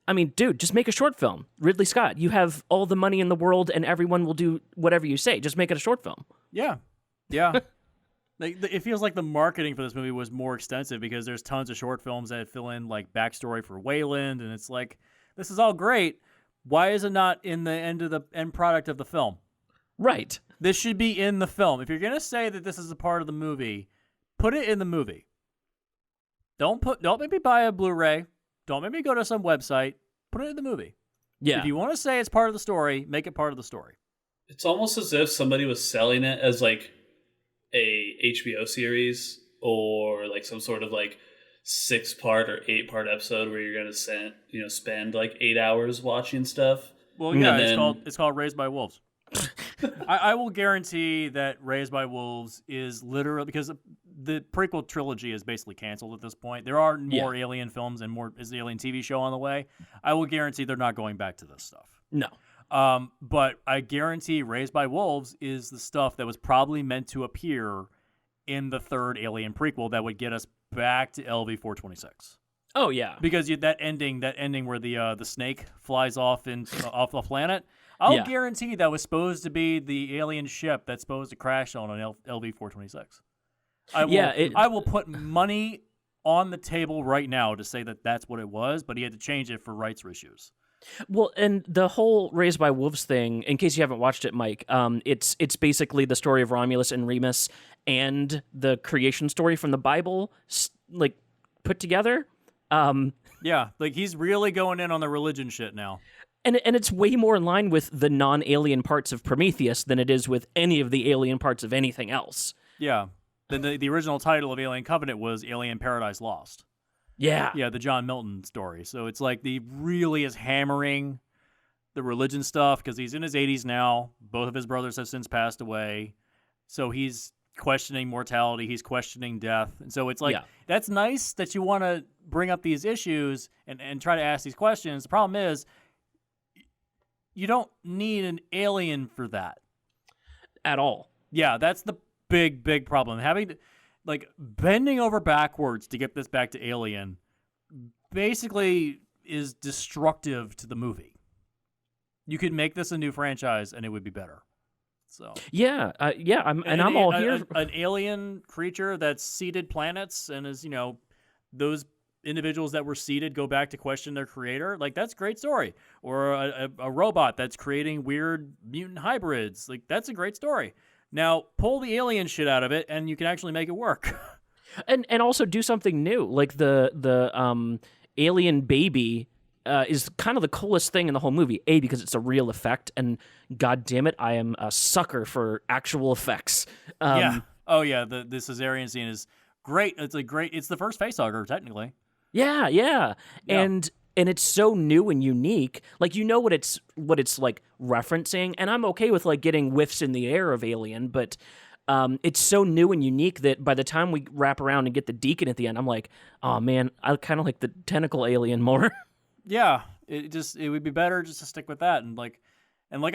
I mean, dude, just make a short film. Ridley Scott, you have all the money in the world, and everyone will do whatever you say. Just make it a short film. Yeah, yeah. It feels like the marketing for this movie was more extensive because there's tons of short films that fill in backstory for Wayland, and it's this is all great. Why is it not in the end product of the film? Right. This should be in the film. If you're gonna say that this is a part of the movie, put it in the movie. Don't make me buy a Blu-ray. Don't make me go to some website. Put it in the movie. Yeah. If you want to say it's part of the story, make it part of the story. It's almost as if somebody was selling it as a HBO series or some sort of 6-part or 8-part episode where you're gonna spend 8 hours watching stuff. Well, yeah, it's called Raised by Wolves. I will guarantee that Raised by Wolves is literally, because the prequel trilogy is basically canceled at this point. There are more Alien films and more is the Alien TV show on the way. I will guarantee they're not going back to this stuff. No. But I guarantee Raised by Wolves is the stuff that was probably meant to appear in the third Alien prequel that would get us back to LV-426. Oh yeah, because that ending where the snake flies off off the planet, I'll guarantee that was supposed to be the alien ship that's supposed to crash on an LV-426. I will put money on the table right now to say that that's what it was, but he had to change it for rights issues. Well, and the whole Raised by Wolves thing, in case you haven't watched it, Mike, it's basically the story of Romulus and Remus and the creation story from the Bible, like, put together. Yeah, like he's really going in on the religion shit now. And it's way more in line with the non-alien parts of Prometheus than it is with any of the alien parts of anything else. Yeah. The original title of Alien Covenant was Alien Paradise Lost. Yeah. Yeah, the John Milton story. So it's like he really is hammering the religion stuff because he's in his 80s now. Both of his brothers have since passed away. So he's questioning mortality. He's questioning death. And so it's like, that's nice that you want to bring up these issues and try to ask these questions. The problem is you don't need an alien for that. At all. Yeah, that's the big problem. Having bending over backwards to get this back to Alien basically is destructive to the movie. You could make this a new franchise and it would be better. So I'm all here. An alien creature that's seeded planets and is, those individuals that were seeded go back to question their creator. Like, that's a great story. Or a robot that's creating weird mutant hybrids. Like, that's a great story. Now, pull the alien shit out of it, and you can actually make it work. and also do something new. Like the alien baby is kind of the coolest thing in the whole movie. A, because it's a real effect, and God damn it, I am a sucker for actual effects. Yeah. Oh yeah. The cesarean scene is great. It's the first facehugger technically. Yeah. And it's so new and unique. Like, what it's like referencing, and I'm okay with like getting whiffs in the air of Alien, but it's so new and unique that by the time we wrap around and get the Deacon at the end, I'm like, oh man, I kind of like the tentacle alien more. Yeah, it would be better just to stick with that, and like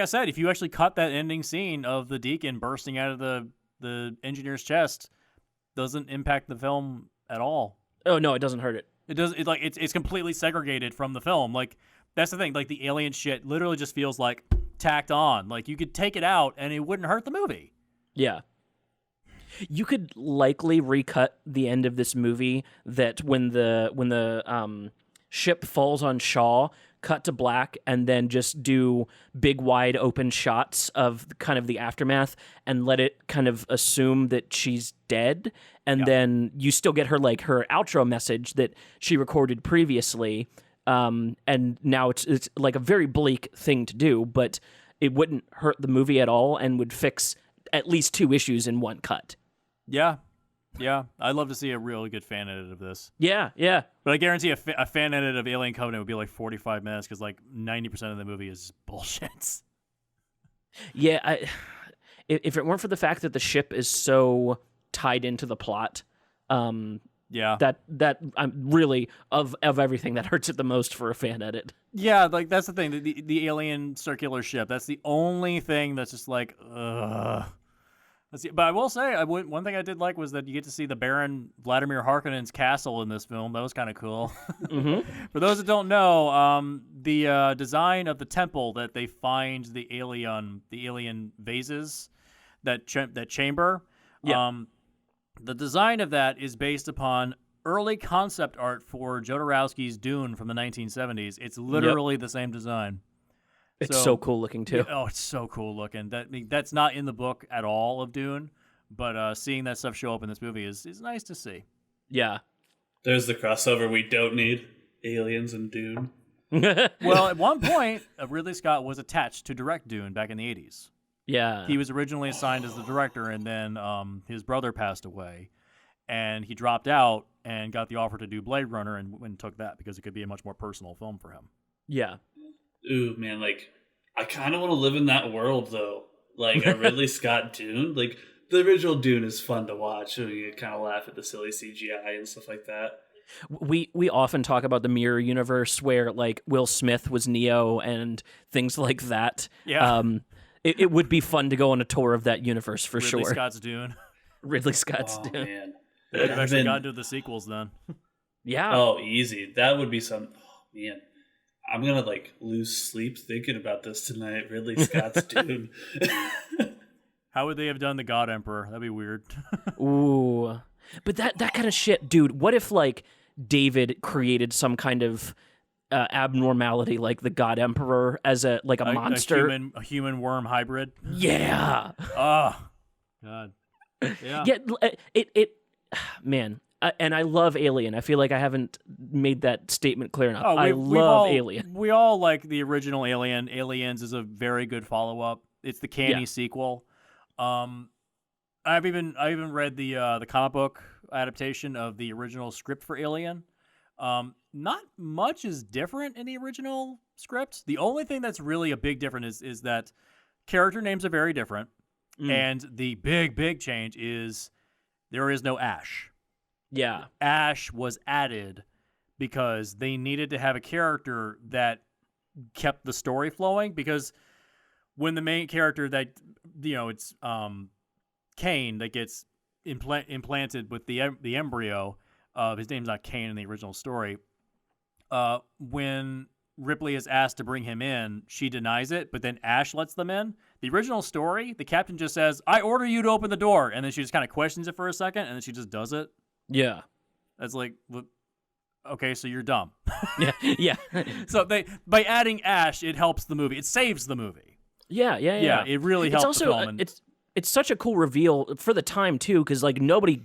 I said, if you actually cut that ending scene of the Deacon bursting out of the engineer's chest, doesn't impact the film at all. Oh no, it doesn't hurt it. It does. It's completely segregated from the film. Like, that's the thing. Like, the alien shit literally just feels like tacked on. Like, you could take it out and it wouldn't hurt the movie. Yeah. You could likely recut the end of this movie that when the ship falls on Shaw, cut to black, and then just do big wide open shots of kind of the aftermath and let it kind of assume that she's dead. And then you still get her outro message that she recorded previously. And now it's like a very bleak thing to do, but it wouldn't hurt the movie at all and would fix at least 2 issues in one cut. Yeah. I'd love to see a really good fan edit of this. Yeah. But I guarantee a fan edit of Alien Covenant would be like 45 minutes because like 90% of the movie is bullshit. Yeah, if it weren't for the fact that the ship is so tied into the plot, that I'm really of everything that hurts it the most for a fan edit. Yeah, like that's the thing. The alien circular ship. That's the only thing that's just like, ugh. But I will say, one thing I did like was that you get to see the Baron Vladimir Harkonnen's castle in this film. That was kind of cool. Mm-hmm. For those that don't know, the design of the temple that they find the alien vases, that chamber, the design of that is based upon early concept art for Jodorowsky's Dune from the 1970s. It's literally the same design. It's so cool looking too. Oh, it's so cool looking. That's not in the book at all of Dune, but seeing that stuff show up in this movie is nice to see. Yeah. There's the crossover we don't need. Aliens and Dune. Well, at one point, Ridley Scott was attached to direct Dune back in the 80s. Yeah. He was originally assigned as the director, and then his brother passed away, and he dropped out and got the offer to do Blade Runner and took that because it could be a much more personal film for him. Yeah. Ooh, man, I kind of want to live in that world, though. like a Ridley Scott Dune. Like the original Dune is fun to watch, so you kind of laugh at the silly CGI and stuff like that. We often talk about the mirror universe where like Will Smith was Neo and things like that. Yeah. It would be fun to go on a tour of that universe for sure. Ridley Scott's Dune. Ridley Scott's Oh Dune. man, They could have actually been- gotten to the sequels then. Yeah. oh easy. That would be some. Oh man, I'm gonna like lose sleep thinking about this tonight. Ridley Scott's Dune. How would they have done the God Emperor? That'd be weird. Ooh. But that kind of shit, dude. What if like David created some kind of abnormality like the God Emperor as a monster? A human worm hybrid. Yeah. Oh, God. Yeah. Yeah, man. And I love Alien. I feel like I haven't made that statement clear enough. I love Alien. We all like the original Alien. Aliens is a very good follow-up. It's the canny Yeah. sequel. I've even read the comic book adaptation of the original script for Alien. Not much is different in the original script. The only thing that's really a big difference is that character names are very different, and the big change is there is no Ash. Yeah. Ash was added because they needed to have a character that kept the story flowing, because when the main character that, it's Kane that gets implanted with the embryo, his name's not Kane in the original story, when Ripley is asked to bring him in, she denies it, but then Ash lets them in. The original story, the captain just says, "I order you to open the door," and then she just kind of questions it for a second, and then she just does it. Yeah. That's like, okay, so you're dumb. Yeah. So by adding Ash, it helps the movie. It saves the movie. Yeah. It really helps It's also the film. And it's such a cool reveal for the time too, because like nobody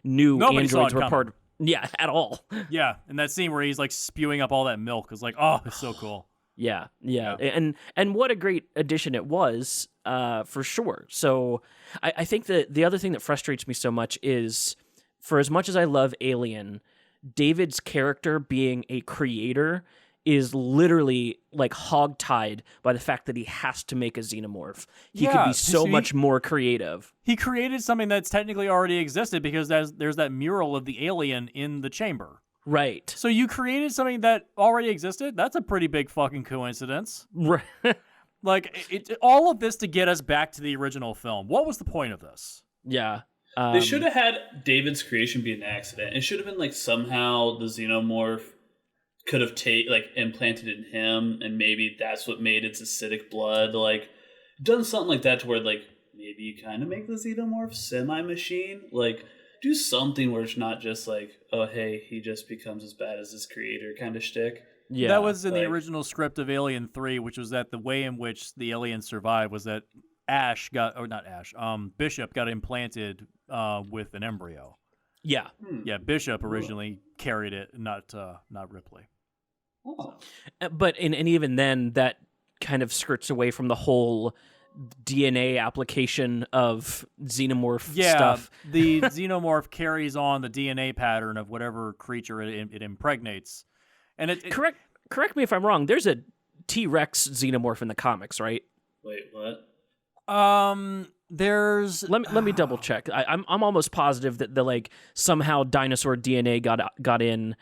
knew Nobody saw it androids were coming. part. Yeah, at all. yeah, and that scene where he's like spewing up all that milk is like, oh, it's so cool. Yeah. And what a great addition it was, for sure. So I think that the other thing that frustrates me so much is, for as much as I love Alien, David's character being a creator is literally like hogtied by the fact that he has to make a xenomorph. He could be so much more creative. He created something that's technically already existed because there's that mural of the alien in the chamber. Right. So you created something that already existed? That's a pretty big fucking coincidence. Right. Like, all of this to get us back to the original film. What was the point of this? Yeah. They should have had David's creation be an accident. It should have been like somehow the xenomorph could have implanted in him, and maybe that's what made its acidic blood. Like, done something like that to where like maybe you kind of make the xenomorph semi-machine. Like, do something where it's not just like, oh hey, he just becomes as bad as his creator kind of shtick. Yeah. That was in the like- original script of Alien 3, which was that the way in which the aliens survived was that Bishop got implanted with an embryo. Yeah. Yeah, Bishop originally carried it, not Ripley. Oh. But and even then, that kind of skirts away from the whole DNA application of xenomorph stuff. The xenomorph carries on the DNA pattern of whatever creature it impregnates. And it Correct me if I'm wrong. There's a T-Rex xenomorph in the comics, right? Wait, what? There's Let me double check. I'm almost positive that the like somehow dinosaur DNA got in.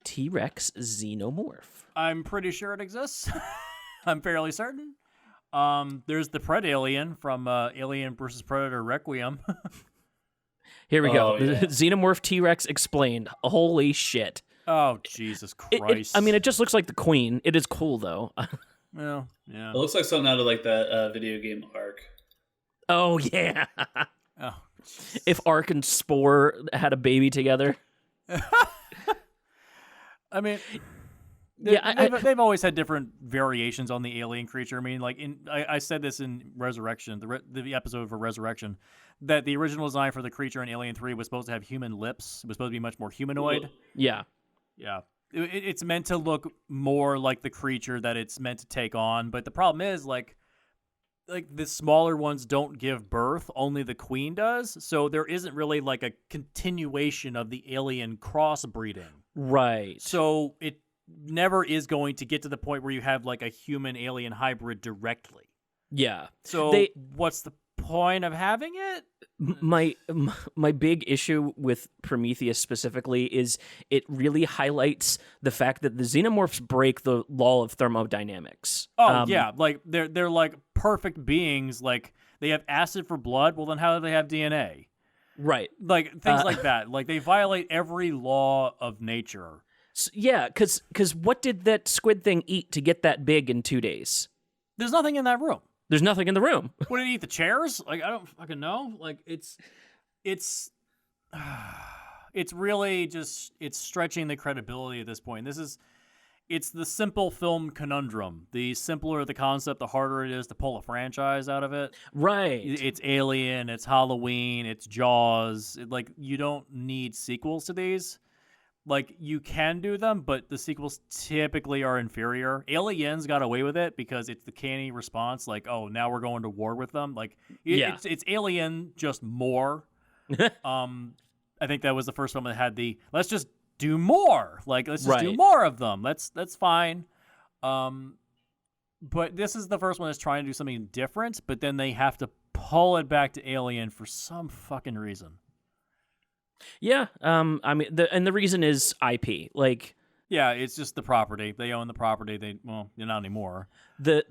T-Rex xenomorph. I'm pretty sure it exists. I'm fairly certain. There's the Pred Alien from Alien vs. Predator Requiem. Here we go. Oh, yeah. Xenomorph T-Rex explained. Holy shit. Oh, Jesus Christ. It just looks like the Queen. It is cool though. Well, yeah. It looks like something out of like that video game Ark. Oh yeah. Oh, If Ark and Spore had a baby together. I mean, Yeah, they've always had different variations on the alien creature. I mean, like I said this in Resurrection, the episode for Resurrection, that the original design for the creature in Alien 3 was supposed to have human lips. It was supposed to be much more humanoid. Yeah. Yeah. It's meant to look more like the creature that it's meant to take on. But the problem is, like the smaller ones don't give birth. Only the queen does. So there isn't really like a continuation of the alien crossbreeding. Right. So it never is going to get to the point where you have like a human alien hybrid directly. Yeah. So They- what's the point of having it? My big issue with Prometheus specifically is it really highlights the fact that the xenomorphs break the law of thermodynamics. Oh yeah, like they're like perfect beings. Like they have acid for blood. Well, then how do they have DNA? Right. Like things like that. Like they violate every law of nature. Yeah, because what did that squid thing eat to get that big in 2 days? There's nothing in that room. There's nothing in the room. What did it eat? The chairs? Like I don't fucking know. Like it's really just it's stretching the credibility at this point. It's the simple film conundrum. The simpler the concept, the harder it is to pull a franchise out of it. Right. It's Alien, it's Halloween, it's Jaws. Like you don't need sequels to these. Like you can do them, but the sequels typically are inferior. Aliens got away with it because it's the canny response. Like, oh, now we're going to war with them. Like, it's Alien, just more. I think that was the first one that had the let's just do more. Like, let's just do more of them. That's fine. But this is the first one that's trying to do something different. But then they have to pull it back to Alien for some fucking reason. Yeah, I mean, the reason is IP. Like, yeah, it's just the property. They own the property. Not anymore. The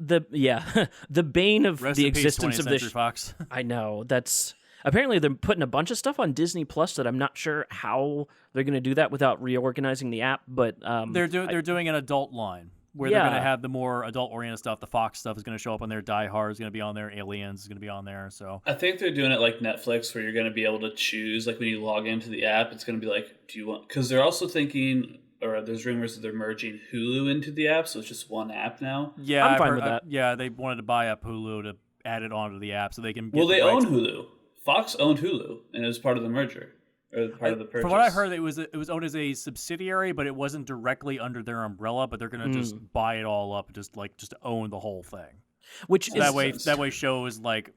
bane of Rest the in peace, existence 20th of this. Century Fox. I know that's apparently they're putting a bunch of stuff on Disney Plus that I'm not sure how they're going to do that without reorganizing the app. But they're doing an adult line. Where they're going to have the more adult-oriented stuff. The Fox stuff is going to show up on there. Die Hard is going to be on there. Aliens is going to be on there. So I think they're doing it like Netflix, where you're going to be able to choose. Like when you log into the app, it's going to be like, do you want? Because they're also thinking, or there's rumors that they're merging Hulu into the app, so it's just one app now. Yeah, I'm fine with that. Yeah, they wanted to buy up Hulu to add it onto the app so they can. Well, they own Hulu. Fox owned Hulu, and it was part of the merger. Or part of the purchase. From what I heard, it was owned as a subsidiary, but it wasn't directly under their umbrella. But they're gonna just buy it all up, just own the whole thing. Which so that way shows like,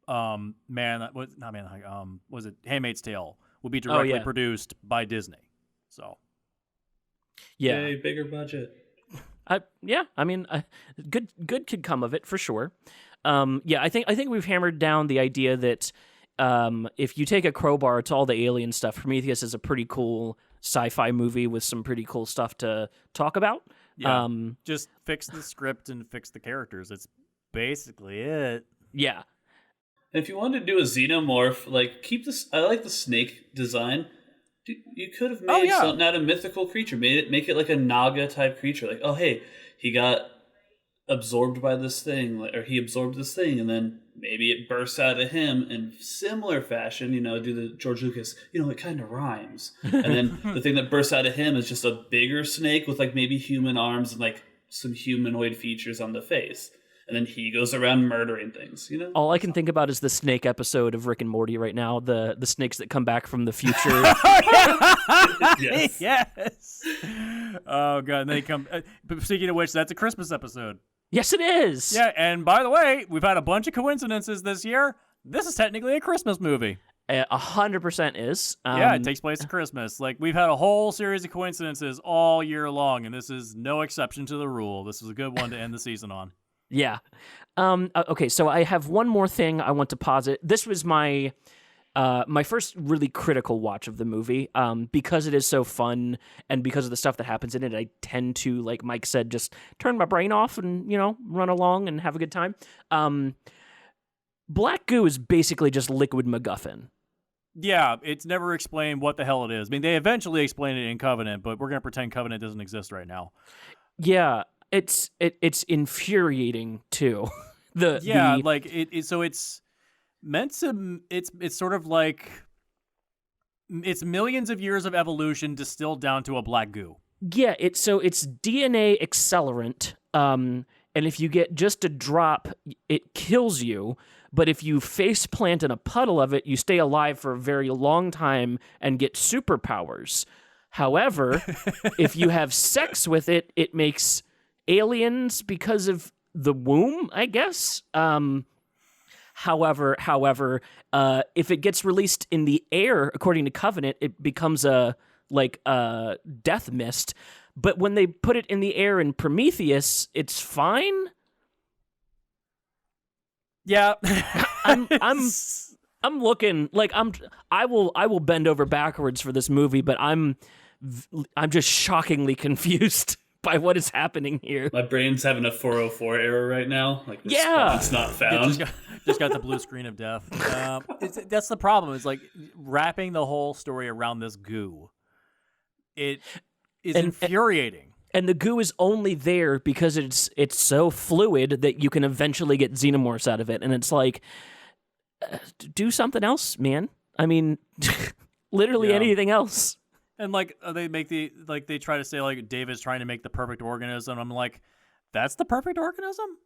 was it Handmaid's Tale will be directly produced by Disney. So, yeah, yay, bigger budget. Yeah, I mean, good could come of it for sure. Yeah, I think we've hammered down the idea that. If you take a crowbar to all the alien stuff, Prometheus is a pretty cool sci-fi movie with some pretty cool stuff to talk about. Yeah, just fix the script and fix the characters. It's basically it. Yeah. And if you wanted to do a xenomorph, like keep this. I like the snake design. You could have made something out of mythical creature. Make it like a Naga type creature. Like, oh hey, he got absorbed by this thing, or he absorbed this thing, and then maybe it bursts out of him in similar fashion, do the George Lucas, it kind of rhymes. And then the thing that bursts out of him is just a bigger snake with like maybe human arms and like some humanoid features on the face. And then he goes around murdering things, All I can think about is the snake episode of Rick and Morty right now, the snakes that come back from the future. Yes. Yes. Oh, God. And they come. Speaking of which, that's a Christmas episode. Yes, it is. Yeah, and by the way, we've had a bunch of coincidences this year. This is technically a Christmas movie. 100% is. Yeah, it takes place at Christmas. Like, we've had a whole series of coincidences all year long, and this is no exception to the rule. This is a good one to end the season on. Yeah. Okay, so I have one more thing I want to posit. This was my first really critical watch of the movie. Because it is so fun and because of the stuff that happens in it, I tend to, like Mike said, just turn my brain off and, run along and have a good time. Black goo is basically just liquid MacGuffin. Yeah, it's never explained what the hell it is. I mean, they eventually explain it in Covenant, but we're going to pretend Covenant doesn't exist right now. Yeah, it's infuriating too. It's meant to. It's sort of like it's millions of years of evolution distilled down to a black goo. Yeah, it's DNA accelerant. And if you get just a drop, it kills you. But if you face plant in a puddle of it, you stay alive for a very long time and get superpowers. However, if you have sex with it, it makes aliens because of the womb, I guess. However, if it gets released in the air, according to Covenant, it becomes a death mist. But when they put it in the air in Prometheus, it's fine. Yeah. I'm looking like I will bend over backwards for this movie, but I'm just shockingly confused by what is happening here. My brain's having a 404 error right now. Like, Yeah. response not It found. just got the blue screen of death. That's the problem. It's like wrapping the whole story around this goo. It is infuriating. And the goo is only there because it's so fluid that you can eventually get xenomorphs out of it. And it's like, do something else, man. I mean, literally anything else. And like they try to say like David's trying to make the perfect organism. I'm like, that's the perfect organism?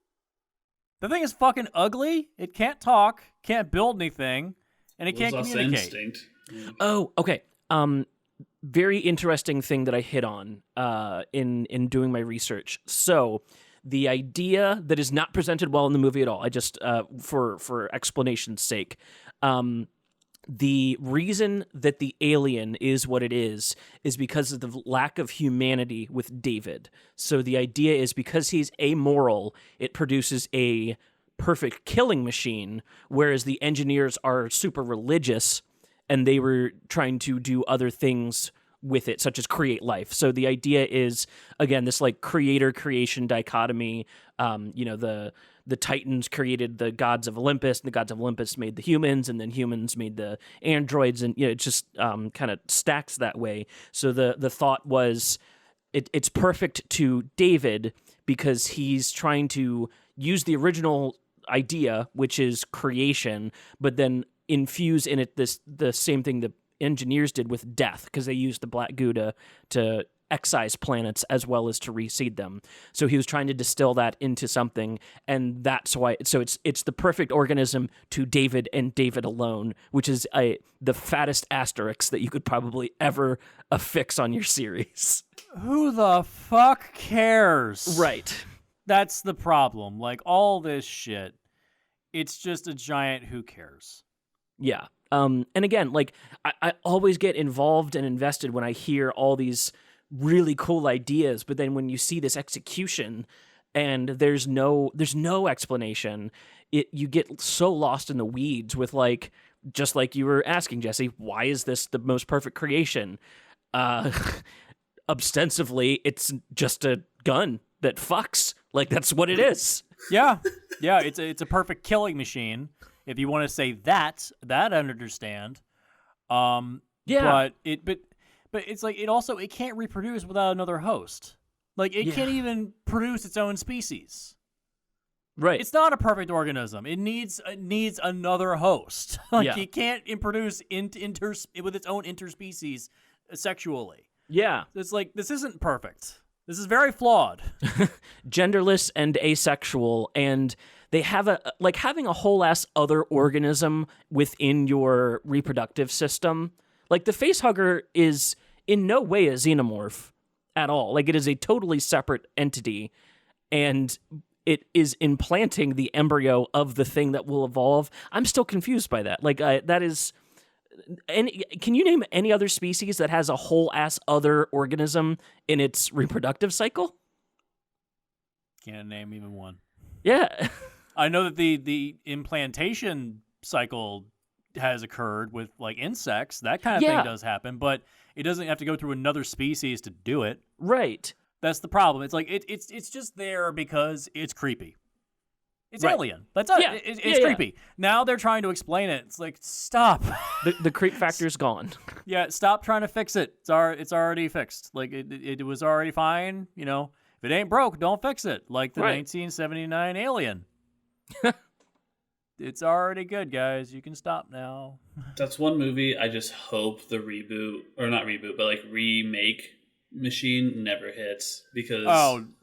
The thing is fucking ugly. It can't talk, can't build anything, and it can't communicate. Instinct. Oh, okay. Very interesting thing that I hit on in doing my research. So the idea that is not presented well in the movie at all, I just for explanation's sake, the reason that the alien is what it is because of the lack of humanity with David. So the idea is because he's amoral, it produces a perfect killing machine, whereas the engineers are super religious and they were trying to do other things with it, such as create life. So the idea is, again, this like creator-creation dichotomy. The Titans created the gods of Olympus, and the gods of Olympus made the humans, and then humans made the androids, and it just kind of stacks that way. So the thought was, it's perfect to David because he's trying to use the original idea, which is creation, but then infuse in it the same thing the engineers did with death, because they used the black goo to excise planets as well as to reseed them. So he was trying to distill that into something, and that's why. So it's the perfect organism to David and David alone, which is the fattest asterisk that you could probably ever affix on your series. Who the fuck cares? Right. That's the problem. Like all this shit, it's just a giant who cares. Yeah. And again, like I always get involved and invested when I hear all these really cool ideas, but then when you see this execution and there's no explanation, you get so lost in the weeds with like, just like you were asking, Jesse, why is this the most perfect creation? Ostensibly, it's just a gun that fucks. Like that's what it is. Yeah. It's a perfect killing machine. If you want to say that I understand. Yeah. But it's like it can't reproduce without another host. Like it can't even produce its own species. Right. It's not a perfect organism. It needs another host. It can't produce with its own interspecies sexually. Yeah. It's like this isn't perfect. This is very flawed. Genderless and asexual, and they have having a whole ass other organism within your reproductive system. Like the facehugger is in no way a xenomorph at all. Like it is a totally separate entity, and it is implanting the embryo of the thing that will evolve. I'm still confused by that. Like that is. Can you name any other species that has a whole ass other organism in its reproductive cycle? Can't name even one. Yeah. I know that the implantation cycle has occurred with like insects. That kind of thing does happen, but it doesn't have to go through another species to do it. Right. That's the problem. It's like it's just there because it's creepy. It's right. alien. That's it. Yeah. It's creepy. Yeah. Now they're trying to explain it. It's like, stop. The creep factor's gone. Yeah, stop trying to fix it. It's already fixed. Like it was already fine. You know, if it ain't broke, don't fix it. Like the 1979 Alien. It's already good, guys. You can stop now. That's one movie I just hope the remake machine never hits, because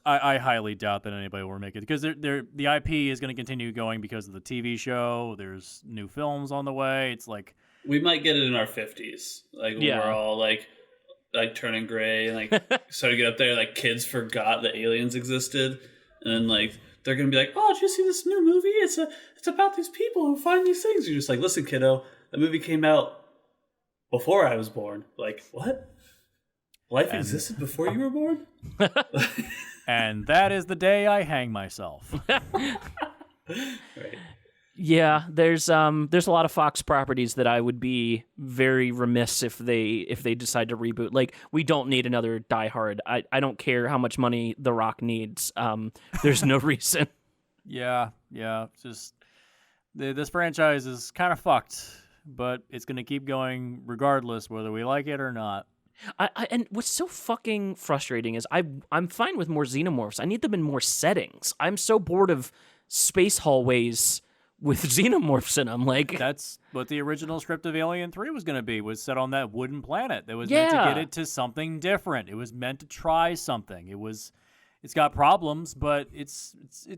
I highly doubt that anybody will make it, because the IP is going to continue going because of the TV show. There's new films on the way. It's like we might get it in our 50s, like when we're all like turning gray and like starting to get up there, like kids forgot that aliens existed, and then like they're gonna be like, oh, did you see this new movie? It's about these people who find these things. You're just like, listen, kiddo, that movie came out before I was born. Like, what? Life existed before you were born? And that is the day I hang myself. Right. Yeah, there's a lot of Fox properties that I would be very remiss if they decide to reboot. Like, we don't need another Die Hard. I don't care how much money The Rock needs. There's no reason. Yeah. It's just this franchise is kind of fucked, but it's going to keep going regardless whether we like it or not. And what's so fucking frustrating is I'm fine with more xenomorphs. I need them in more settings. I'm so bored of space hallways with xenomorphs in them. Like, that's what the original script of Alien 3 was going to be, was set on that wooden planet that was meant to get it to something different. It was meant to try something. It's got problems, but it's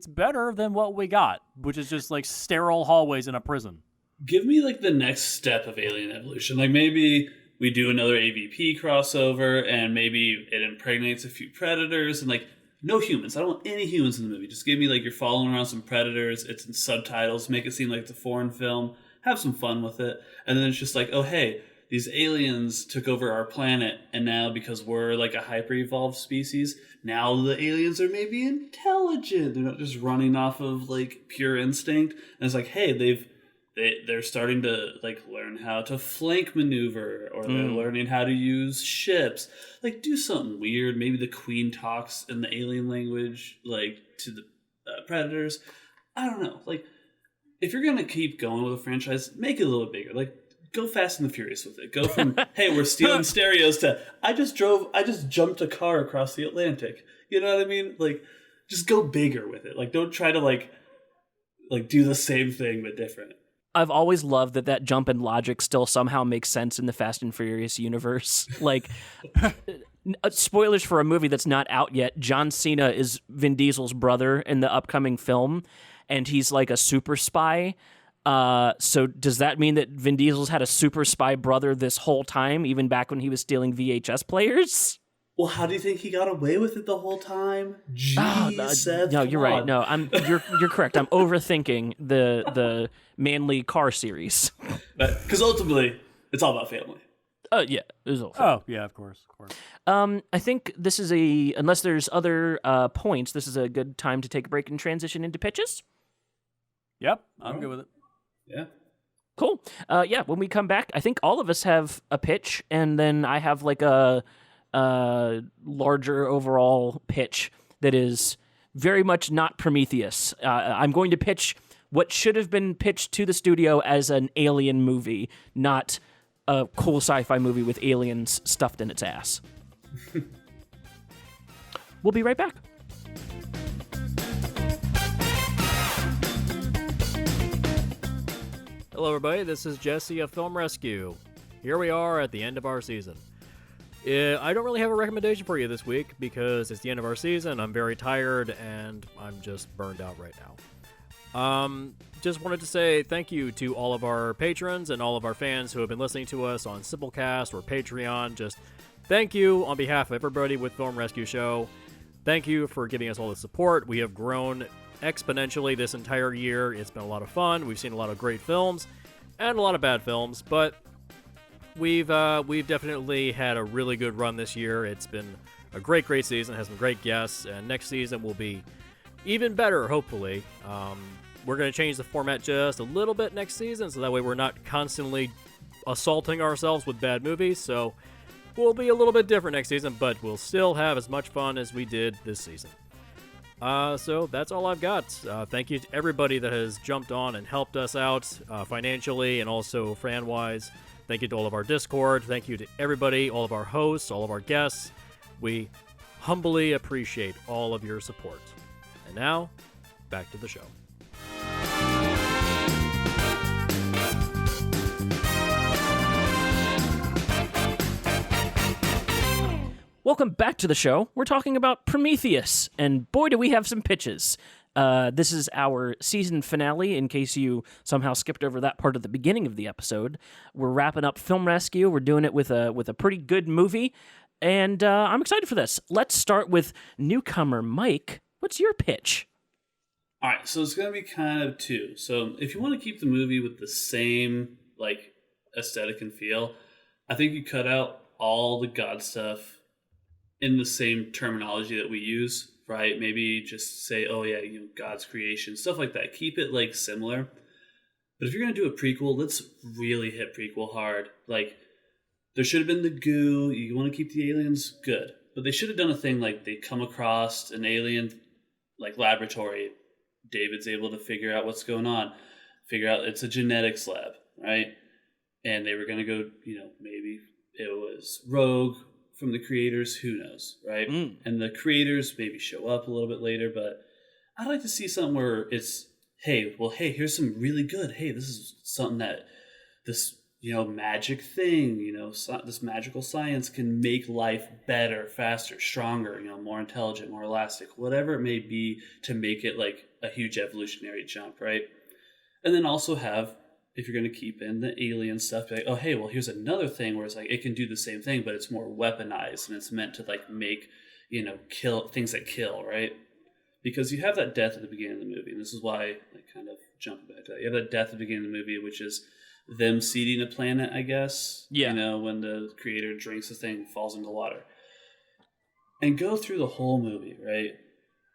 better than what we got, which is just like sterile hallways in a prison. Give me like the next step of alien evolution. Like maybe we do another AVP crossover and maybe it impregnates a few predators and like no humans. I don't want any humans in the movie. Just give me like you're following around some predators. It's in subtitles. Make it seem like it's a foreign film. Have some fun with it. And then it's just like, oh, hey, these aliens took over our planet. And now because we're like a hyper-evolved species, now the aliens are maybe intelligent. They're not just running off of like pure instinct. And it's like, hey, they're starting to like learn how to flank maneuver, or they're learning how to use ships. Like, do something weird. Maybe the queen talks in the alien language, like to the predators. I don't know. Like, if you're gonna keep going with a franchise, make it a little bigger. Like, go Fast and the Furious with it. Go from hey, we're stealing stereos to I just jumped a car across the Atlantic. You know what I mean? Like, just go bigger with it. Like, don't try to like do the same thing but different. I've always loved that jump in logic still somehow makes sense in the Fast and Furious universe. Like, spoilers for a movie that's not out yet. John Cena is Vin Diesel's brother in the upcoming film, and he's like a super spy. So does that mean that Vin Diesel's had a super spy brother this whole time, even back when he was stealing VHS players? Well, how do you think he got away with it the whole time? Jeez, Seth, no, you're right. No, you're correct. I'm overthinking the manly car series. Because ultimately, it's all about family. Yeah, it was all. Oh, yeah, of course. I think this is unless there's other points, this is a good time to take a break and transition into pitches. Yep, I'm good with it. Yeah. Cool. Yeah, when we come back, I think all of us have a pitch, and then I have like a larger overall pitch that is very much not Prometheus. I'm going to pitch what should have been pitched to the studio as an alien movie, not a cool sci-fi movie with aliens stuffed in its ass. We'll be right back. Hello, everybody. This is Jesse of Film Rescue. Here we are at the end of our season. I don't really have a recommendation for you this week because it's the end of our season. I'm very tired and I'm just burned out right now. Just wanted to say thank you to all of our patrons and all of our fans who have been listening to us on Simplecast or Patreon. Just thank you on behalf of everybody with Film Rescue Show. Thank you for giving us all the support. We have grown exponentially this entire year. It's been a lot of fun. We've seen a lot of great films and a lot of bad films, but we've definitely had a really good run this year. It's been a great season. It has some great guests, and next season will be even better, hopefully. We're going to change the format just a little bit next season, so that way we're not constantly assaulting ourselves with bad movies. So we'll be a little bit different next season, but we'll still have as much fun as we did this season. So that's all I've got. Thank you to everybody that has jumped on and helped us out financially and also fan-wise. Thank you to all of our Discord. Thank you to everybody, all of our hosts, all of our guests. We humbly appreciate all of your support. And now, back to the show. Welcome back to the show. We're talking about Prometheus, and boy, do we have some pitches. This is our season finale, in case you somehow skipped over that part of the beginning of the episode. We're wrapping up Film Rescue. We're doing it with a pretty good movie, and I'm excited for this. Let's start with newcomer Mike. What's your pitch? All right, so it's going to be kind of two. So if you want to keep the movie with the same like aesthetic and feel, I think you cut out all the God stuff in the same terminology that we use, right? Maybe just say, oh yeah, God's creation, stuff like that. Keep it like similar. But if you're going to do a prequel, let's really hit prequel hard. Like, there should have been the goo. You want to keep the aliens? Good. But they should have done a thing like they come across an alien like laboratory. David's able to figure out what's going on. Figure out it's a genetics lab, right? And they were going to go, maybe it was Rogue from the creators. Who knows, right? And the creators maybe show up a little bit later. But I'd like to see something where it's, hey, here's some really good. Hey, this is something that this magic thing, this magical science can make life better, faster, stronger, more intelligent, more elastic, whatever it may be to make it like a huge evolutionary jump, right? And then also have, if you're going to keep in the alien stuff, be like, oh, hey, well, here's another thing where it's like it can do the same thing, but it's more weaponized and it's meant to like make, kill things that kill, right? Because you have that death at the beginning of the movie, and this is why, like, kind of jumping back to that, you have that death at the beginning of the movie, which is them seeding a planet, I guess. Yeah. When the creator drinks the thing, falls into the water. And go through the whole movie, right?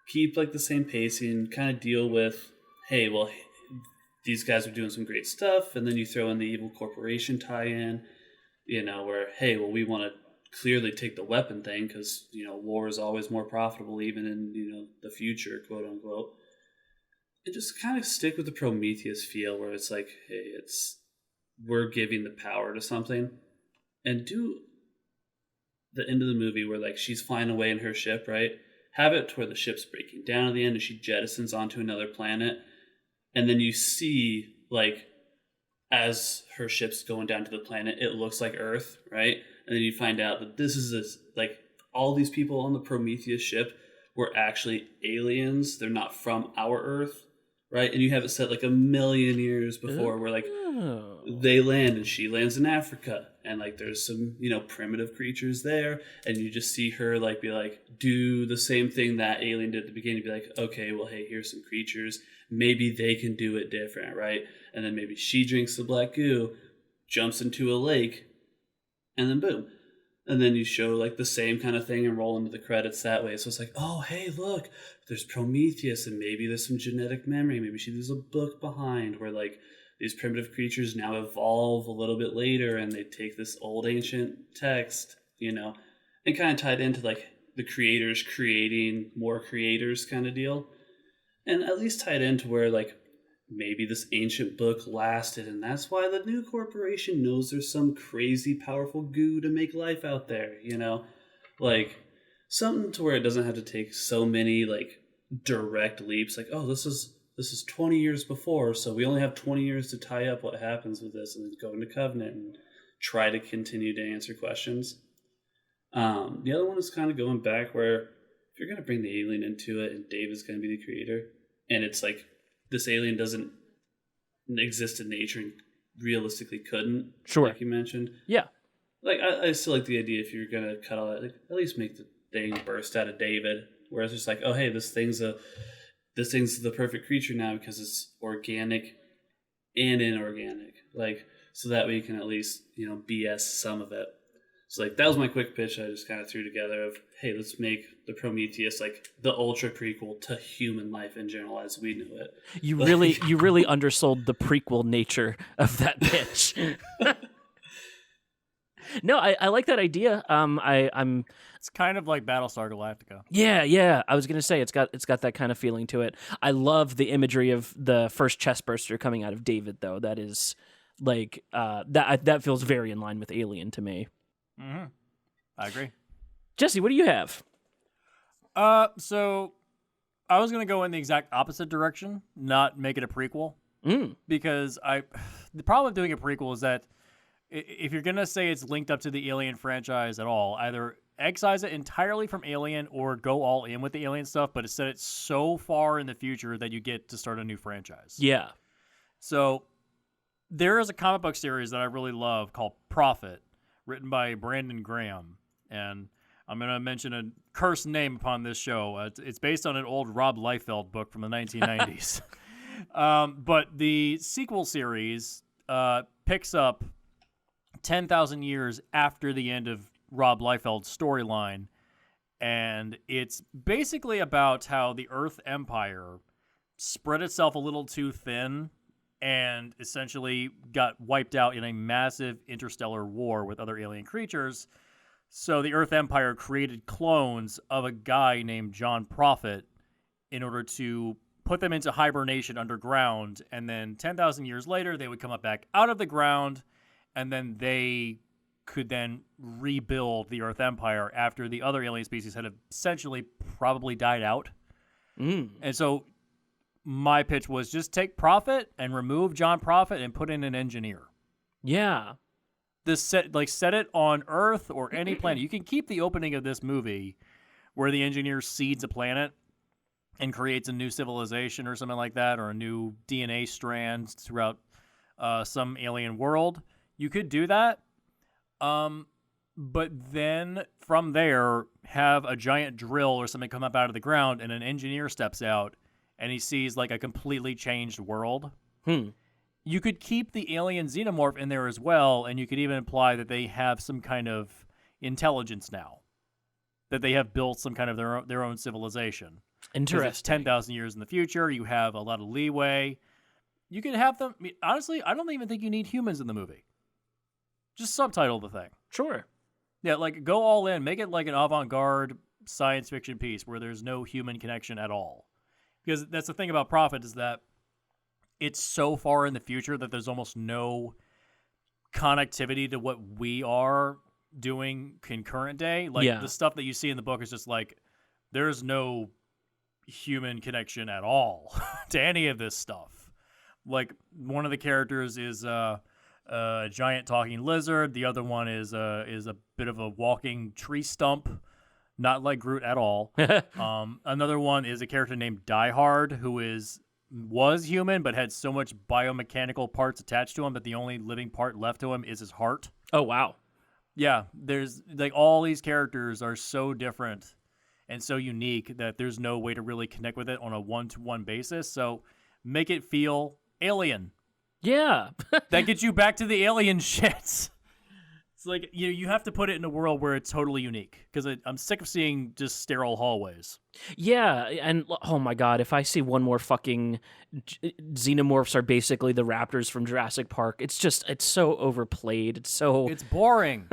Keep, like, the same pacing, kind of deal with, hey, well, these guys are doing some great stuff, and then you throw in the evil corporation tie-in, where, hey, well, we want to clearly take the weapon thing because, war is always more profitable even in, the future, quote unquote. And just kind of stick with the Prometheus feel where it's like, hey, we're giving the power to something. And do the end of the movie where like she's flying away in her ship, right? Have it to where the ship's breaking down at the end and she jettisons onto another planet. And then you see like as her ship's going down to the planet, it looks like Earth, right? And then you find out that like all these people on the Prometheus ship were actually aliens. They're not from our Earth, right? And you have it set like 1,000,000 years before where like they land and she lands in Africa. And like there's some, primitive creatures there. And you just see her like be like, do the same thing that alien did at the beginning. Be like, okay, well, hey, here's some creatures. Maybe they can do it different, right? And then maybe she drinks the black goo, jumps into a lake, and then boom. And then you show like the same kind of thing and roll into the credits that way. So it's like, oh, hey, look, there's Prometheus and maybe there's some genetic memory. Maybe she leaves a book behind where like these primitive creatures now evolve a little bit later and they take this old ancient text, and kind of tied into like the creators creating more creators kind of deal. And at least tied into where like maybe this ancient book lasted, and that's why the new corporation knows there's some crazy powerful goo to make life out there, like something to where it doesn't have to take so many like direct leaps, like, oh, this is 20 years before, so we only have 20 years to tie up what happens with this and then go into Covenant and try to continue to answer questions. The other one is kind of going back where if you're going to bring the alien into it and Dave is going to be the creator, and it's like this alien doesn't exist in nature and realistically couldn't, sure, like you mentioned. Yeah. Like, I still like the idea if you're going to cut all that, like, at least make the thing burst out of David, where it's just like, oh, hey, this thing's the perfect creature now because it's organic and inorganic. Like, so that way you can at least, BS some of it. So like that was my quick pitch I just kind of threw together of, hey, let's make the Prometheus like the ultra prequel to human life in general as we knew it. You really undersold the prequel nature of that pitch. No, I like that idea. I'm. It's kind of like Battlestar Galactica. Yeah. I was gonna say it's got that kind of feeling to it. I love the imagery of the first chestburster coming out of David, though. That is like that feels very in line with Alien to me. Mm-hmm. I agree. Jesse, what do you have? So I was gonna go in the exact opposite direction, not make it a prequel, because the problem with doing a prequel is that if you're gonna say it's linked up to the Alien franchise at all, either excise it entirely from Alien or go all in with the Alien stuff, but set it so far in the future that you get to start a new franchise. Yeah. So there is a comic book series that I really love called Prophet, written by Brandon Graham, and I'm going to mention a cursed name upon this show. It's based on an old Rob Liefeld book from the 1990s. But the sequel series picks up 10,000 years after the end of Rob Liefeld's storyline, and it's basically about how the Earth Empire spread itself a little too thin and essentially got wiped out in a massive interstellar war with other alien creatures. So the Earth Empire created clones of a guy named John Prophet in order to put them into hibernation underground, and then 10,000 years later, they would come up back out of the ground, and then they could then rebuild the Earth Empire after the other alien species had essentially probably died out. And so my pitch was just take Prophet and remove John Prophet and put in an engineer. Yeah. Set it on Earth or any planet. You can keep the opening of this movie where the engineer seeds a planet and creates a new civilization or something like that, or a new DNA strand throughout some alien world. You could do that. But then from there, have a giant drill or something come up out of the ground, and an engineer steps out, and he sees like a completely changed world. You could keep the alien xenomorph in there as well, and you could even imply that they have some kind of intelligence now, that they have built some kind of their own civilization. Interesting. It's 10,000 years in the future. You have a lot of leeway. You could have them. I mean, honestly, I don't even think you need humans in the movie. Just subtitle the thing. Sure. Yeah, like go all in. Make it like an avant-garde science fiction piece where there's no human connection at all. Because that's the thing about Prophet, is that it's so far in the future that there's almost no connectivity to what we are doing in current day. Like the stuff that you see in the book is just like, there's no human connection at all to any of this stuff. Like one of the characters is a giant talking lizard. The other one is a bit of a walking tree stump, not like Groot at all. Another one is a character named Die Hard, who was human but had so much biomechanical parts attached to him that the only living part left to him is his heart. Oh wow. Yeah, there's like all these characters are so different and so unique that there's no way to really connect with it on a one-to-one basis. So make it feel alien. Yeah. That gets you back to the alien shit. It's like you have to put it in a world where it's totally unique, because I'm sick of seeing just sterile hallways. Yeah, and oh my god, if I see one more fucking xenomorphs are basically the raptors from Jurassic Park, it's so overplayed. It's boring.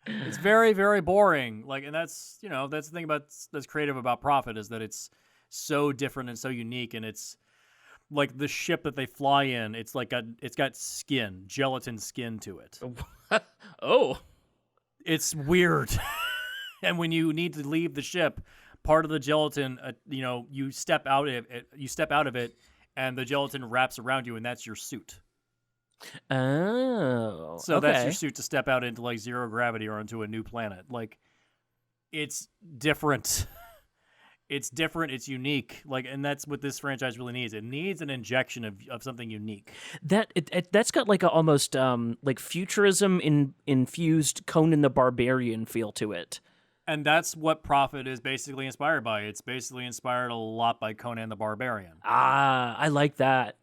It's very, very boring. Like, and that's the thing that's creative about Prophet, is that it's so different and so unique, and it's like the ship that they fly in, it's got skin, gelatin skin to it. Oh. It's weird. And when you need to leave the ship, part of the gelatin, you step out of it, and the gelatin wraps around you, and that's your suit. Oh. So okay. that's your suit to step out into like zero gravity or onto a new planet. Like, it's different. It's different. It's unique. Like, and that's what this franchise really needs. It needs an injection of something unique. That's got like a almost like futurism infused Conan the Barbarian feel to it. And that's what Prophet is basically inspired by. It's basically inspired a lot by Conan the Barbarian. Ah, I like that.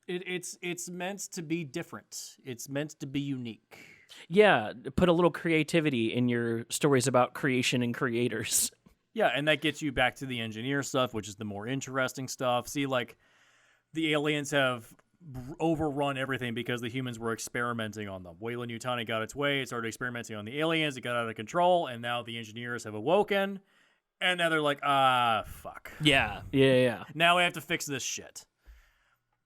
It's meant to be different. It's meant to be unique. Yeah, put a little creativity in your stories about creation and creators. Yeah, and that gets you back to the engineer stuff, which is the more interesting stuff. See, like, the aliens have overrun everything because the humans were experimenting on them. Weyland-Yutani got its way, it started experimenting on the aliens, it got out of control, and now the engineers have awoken, and now they're like, fuck. Yeah. Now we have to fix this shit.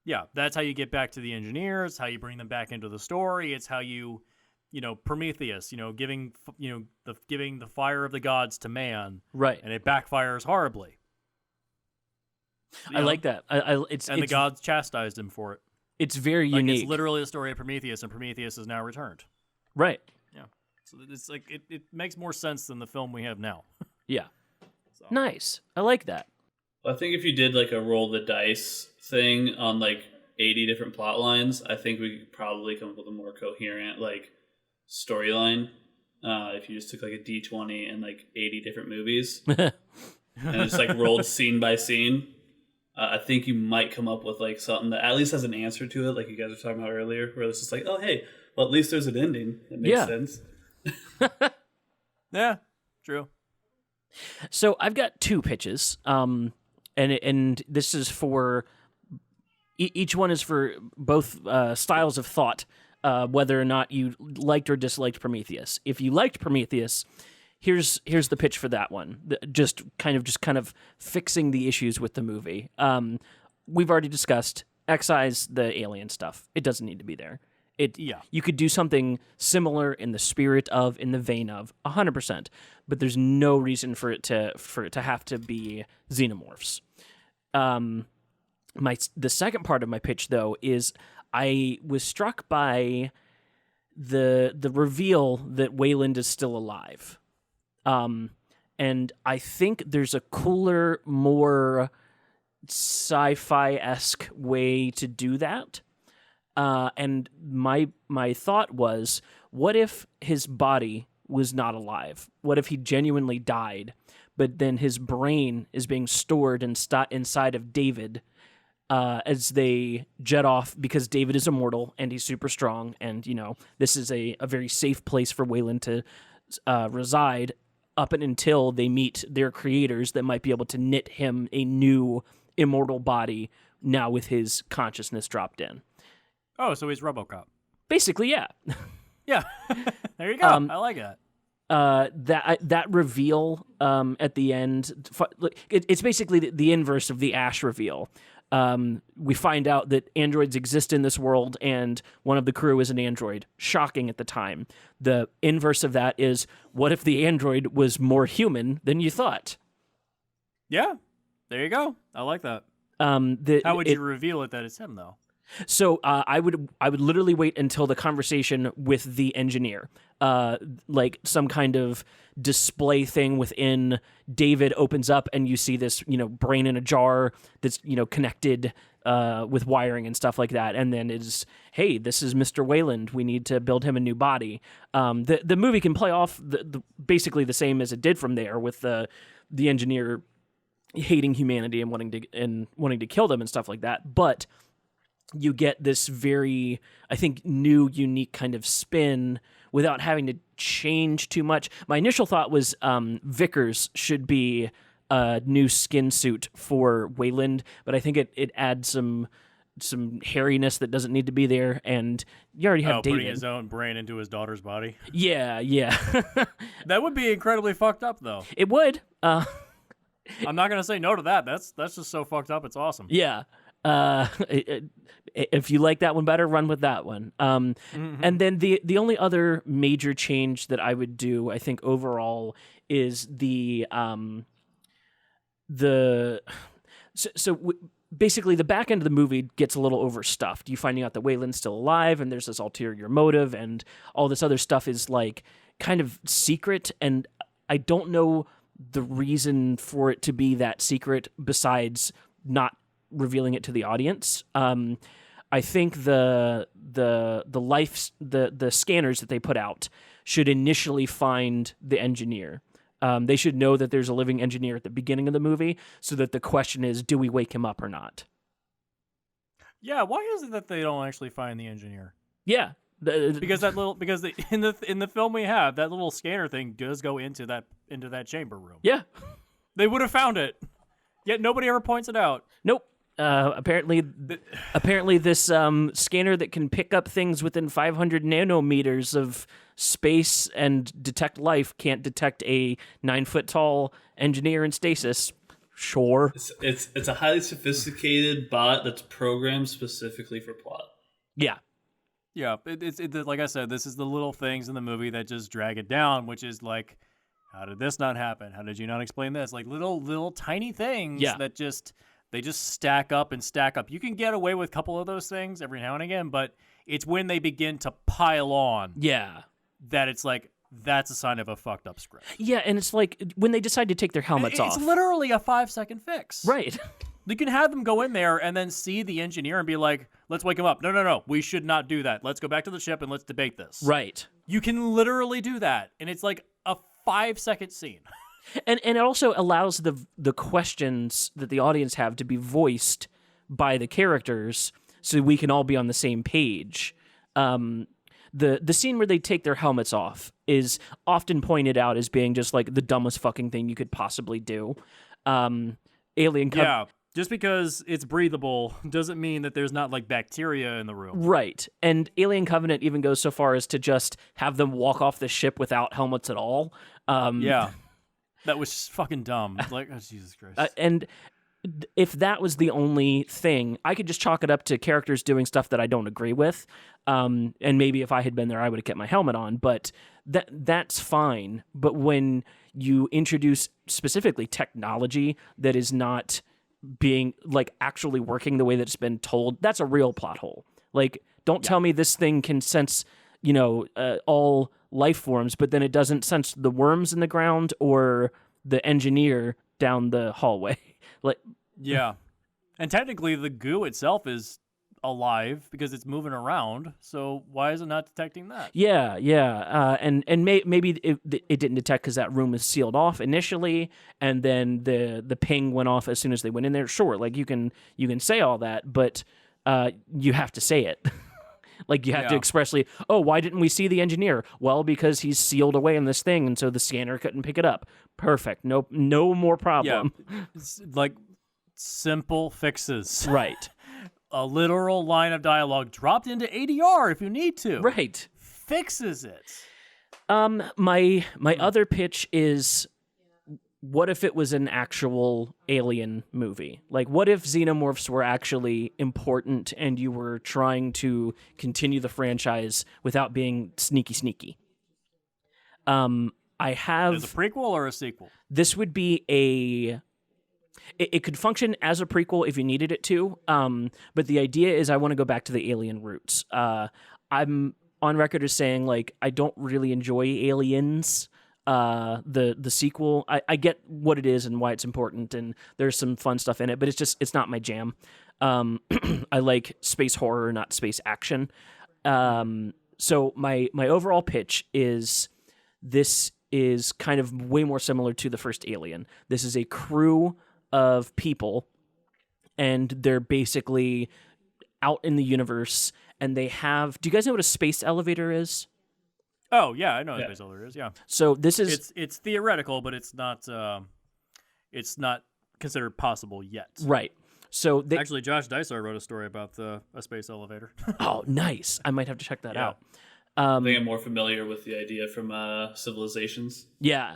Yeah, that's how you get back to the engineers, how you bring them back into the story. It's how you Prometheus, giving the fire of the gods to man, right? And it backfires horribly. I like that. The gods chastised him for it. It's very unique. It's literally the story of Prometheus, and Prometheus is now returned. Right. Yeah. So it's like it makes more sense than the film we have now. Yeah. So. Nice. I like that. I think if you did like a roll the dice thing on like 80 different plot lines, I think we could probably come up with a more coherent like storyline. If you just took like a D20 and like 80 different movies and just like rolled scene by scene, I think you might come up with like something that at least has an answer to it, like you guys were talking about earlier, where it's just like, oh hey, well at least there's an ending that makes sense. Yeah, true. So I've got two pitches, and this is for each one is for both styles of thought, whether or not you liked or disliked Prometheus. If you liked Prometheus, here's the pitch for that one. Just kind of fixing the issues with the movie. We've already discussed excise the alien stuff. It doesn't need to be there. You could do something similar in the spirit of, in the vein of, 100%. But there's no reason for it to have to be xenomorphs. The second part of my pitch, though, is I was struck by the reveal that Wayland is still alive. And I think there's a cooler, more sci-fi-esque way to do that. And my thought was, what if his body was not alive? What if he genuinely died, but then his brain is being stored inside of David as they jet off, because David is immortal and he's super strong, and this is a very safe place for Wayland to reside up and until they meet their creators that might be able to knit him a new immortal body now with his consciousness dropped in. Oh, so he's RoboCop. Basically, yeah. Yeah. There you go. I like that. That reveal at the end, it's basically the inverse of the Ash reveal. We find out that androids exist in this world, and one of the crew is an android. Shocking at the time. The inverse of that is, what if the android was more human than you thought? Yeah. There you go. I like that. How would you reveal it that it's him, though? So I would literally wait until the conversation with the engineer, like some kind of display thing within David opens up, and you see this brain in a jar that's connected with wiring and stuff like that, and then it's, hey, this is Mr. Wayland. We need to build him a new body. The movie can play off basically the same as it did from there, with the engineer hating humanity and wanting to kill them and stuff like that, but you get this very, I think, new, unique kind of spin without having to change too much. My initial thought was Vickers should be a new skin suit for Wayland, but I think it adds some hairiness that doesn't need to be there, and you already have David. Putting his own brain into his daughter's body? Yeah. That would be incredibly fucked up, though. It would. I'm not going to say no to that. That's just so fucked up, it's awesome. Yeah. If you like that one better, run with that one. And then the only other major change that I would do, I think overall, is basically the back end of the movie gets a little overstuffed. You finding out that Wayland's still alive, and there's this ulterior motive, and all this other stuff is like kind of secret, and I don't know the reason for it to be that secret besides not revealing it to the audience. I think the scanners that they put out should initially find the engineer. They should know that there's a living engineer at the beginning of the movie, so that the question is, do we wake him up or not? Yeah, why is it that they don't actually find the engineer? Yeah, because in the film we have, that little scanner thing does go into that chamber room. Yeah, they would have found it, yet nobody ever points it out. Nope. Apparently this scanner that can pick up things within 500 nanometers of space and detect life can't detect a 9-foot-tall engineer in stasis. Sure. It's a highly sophisticated bot that's programmed specifically for plot. Yeah. Yeah, it's like I said, this is the little things in the movie that just drag it down, which is like, how did this not happen? How did you not explain this? Like little tiny things that they just stack up and stack up. You can get away with a couple of those things every now and again, but it's when they begin to pile on that it's like, that's a sign of a fucked up script. Yeah, and it's like when they decide to take their helmets off. It's literally a 5-second fix. Right. You can have them go in there and then see the engineer and be like, let's wake him up. No, we should not do that. Let's go back to the ship and let's debate this. Right. You can literally do that, and it's like a 5-second scene. And it also allows the questions that the audience have to be voiced by the characters, so we can all be on the same page. The scene where they take their helmets off is often pointed out as being just like the dumbest fucking thing you could possibly do. Alien. Yeah, Just because it's breathable doesn't mean that there's not like bacteria in the room. Right. And Alien Covenant even goes so far as to just have them walk off the ship without helmets at all. Yeah. That was fucking dumb. Like, oh, Jesus Christ. And if that was the only thing, I could just chalk it up to characters doing stuff that I don't agree with. And maybe if I had been there, I would have kept my helmet on. But that's fine. But when you introduce specifically technology that is not being like actually working the way that it's been told, that's a real plot hole. Like, don't tell me this thing can sense, all life forms, but then it doesn't sense the worms in the ground or the engineer down the hallway. Like, yeah. And technically the goo itself is alive because it's moving around. So why is it not detecting that? Yeah. Maybe it didn't detect because that room was sealed off initially, and then the ping went off as soon as they went in there. Sure, like you can say all that, but you have to say it. Like you have to expressly, why didn't we see the engineer? Well, because he's sealed away in this thing, and so the scanner couldn't pick it up. Perfect. No more problem. Yeah. It's like simple fixes. Right. A literal line of dialogue dropped into ADR if you need to. Right. Fixes it. My other pitch is, what if it was an actual Alien movie? Like, what if xenomorphs were actually important and you were trying to continue the franchise without being sneaky? I have... Is it a prequel or a sequel? This would be It could function as a prequel if you needed it to, but the idea is I want to go back to the Alien roots. I'm on record as saying, like, I don't really enjoy Aliens, the sequel. I get what it is and why it's important, and there's some fun stuff in it, but it's not my jam. I like space horror, not space action. So my overall pitch is, this is kind of way more similar to the first Alien. This is a crew of people, and they're basically out in the universe, and they have... Do you guys know what a space elevator is? Oh, yeah, I know what a space elevator is, yeah. So this is... It's theoretical, but it's not considered possible yet. Right. So actually, Josh Dysart wrote a story about a space elevator. Oh, nice. I might have to check that out. I think I'm more familiar with the idea from Civilizations. Yeah.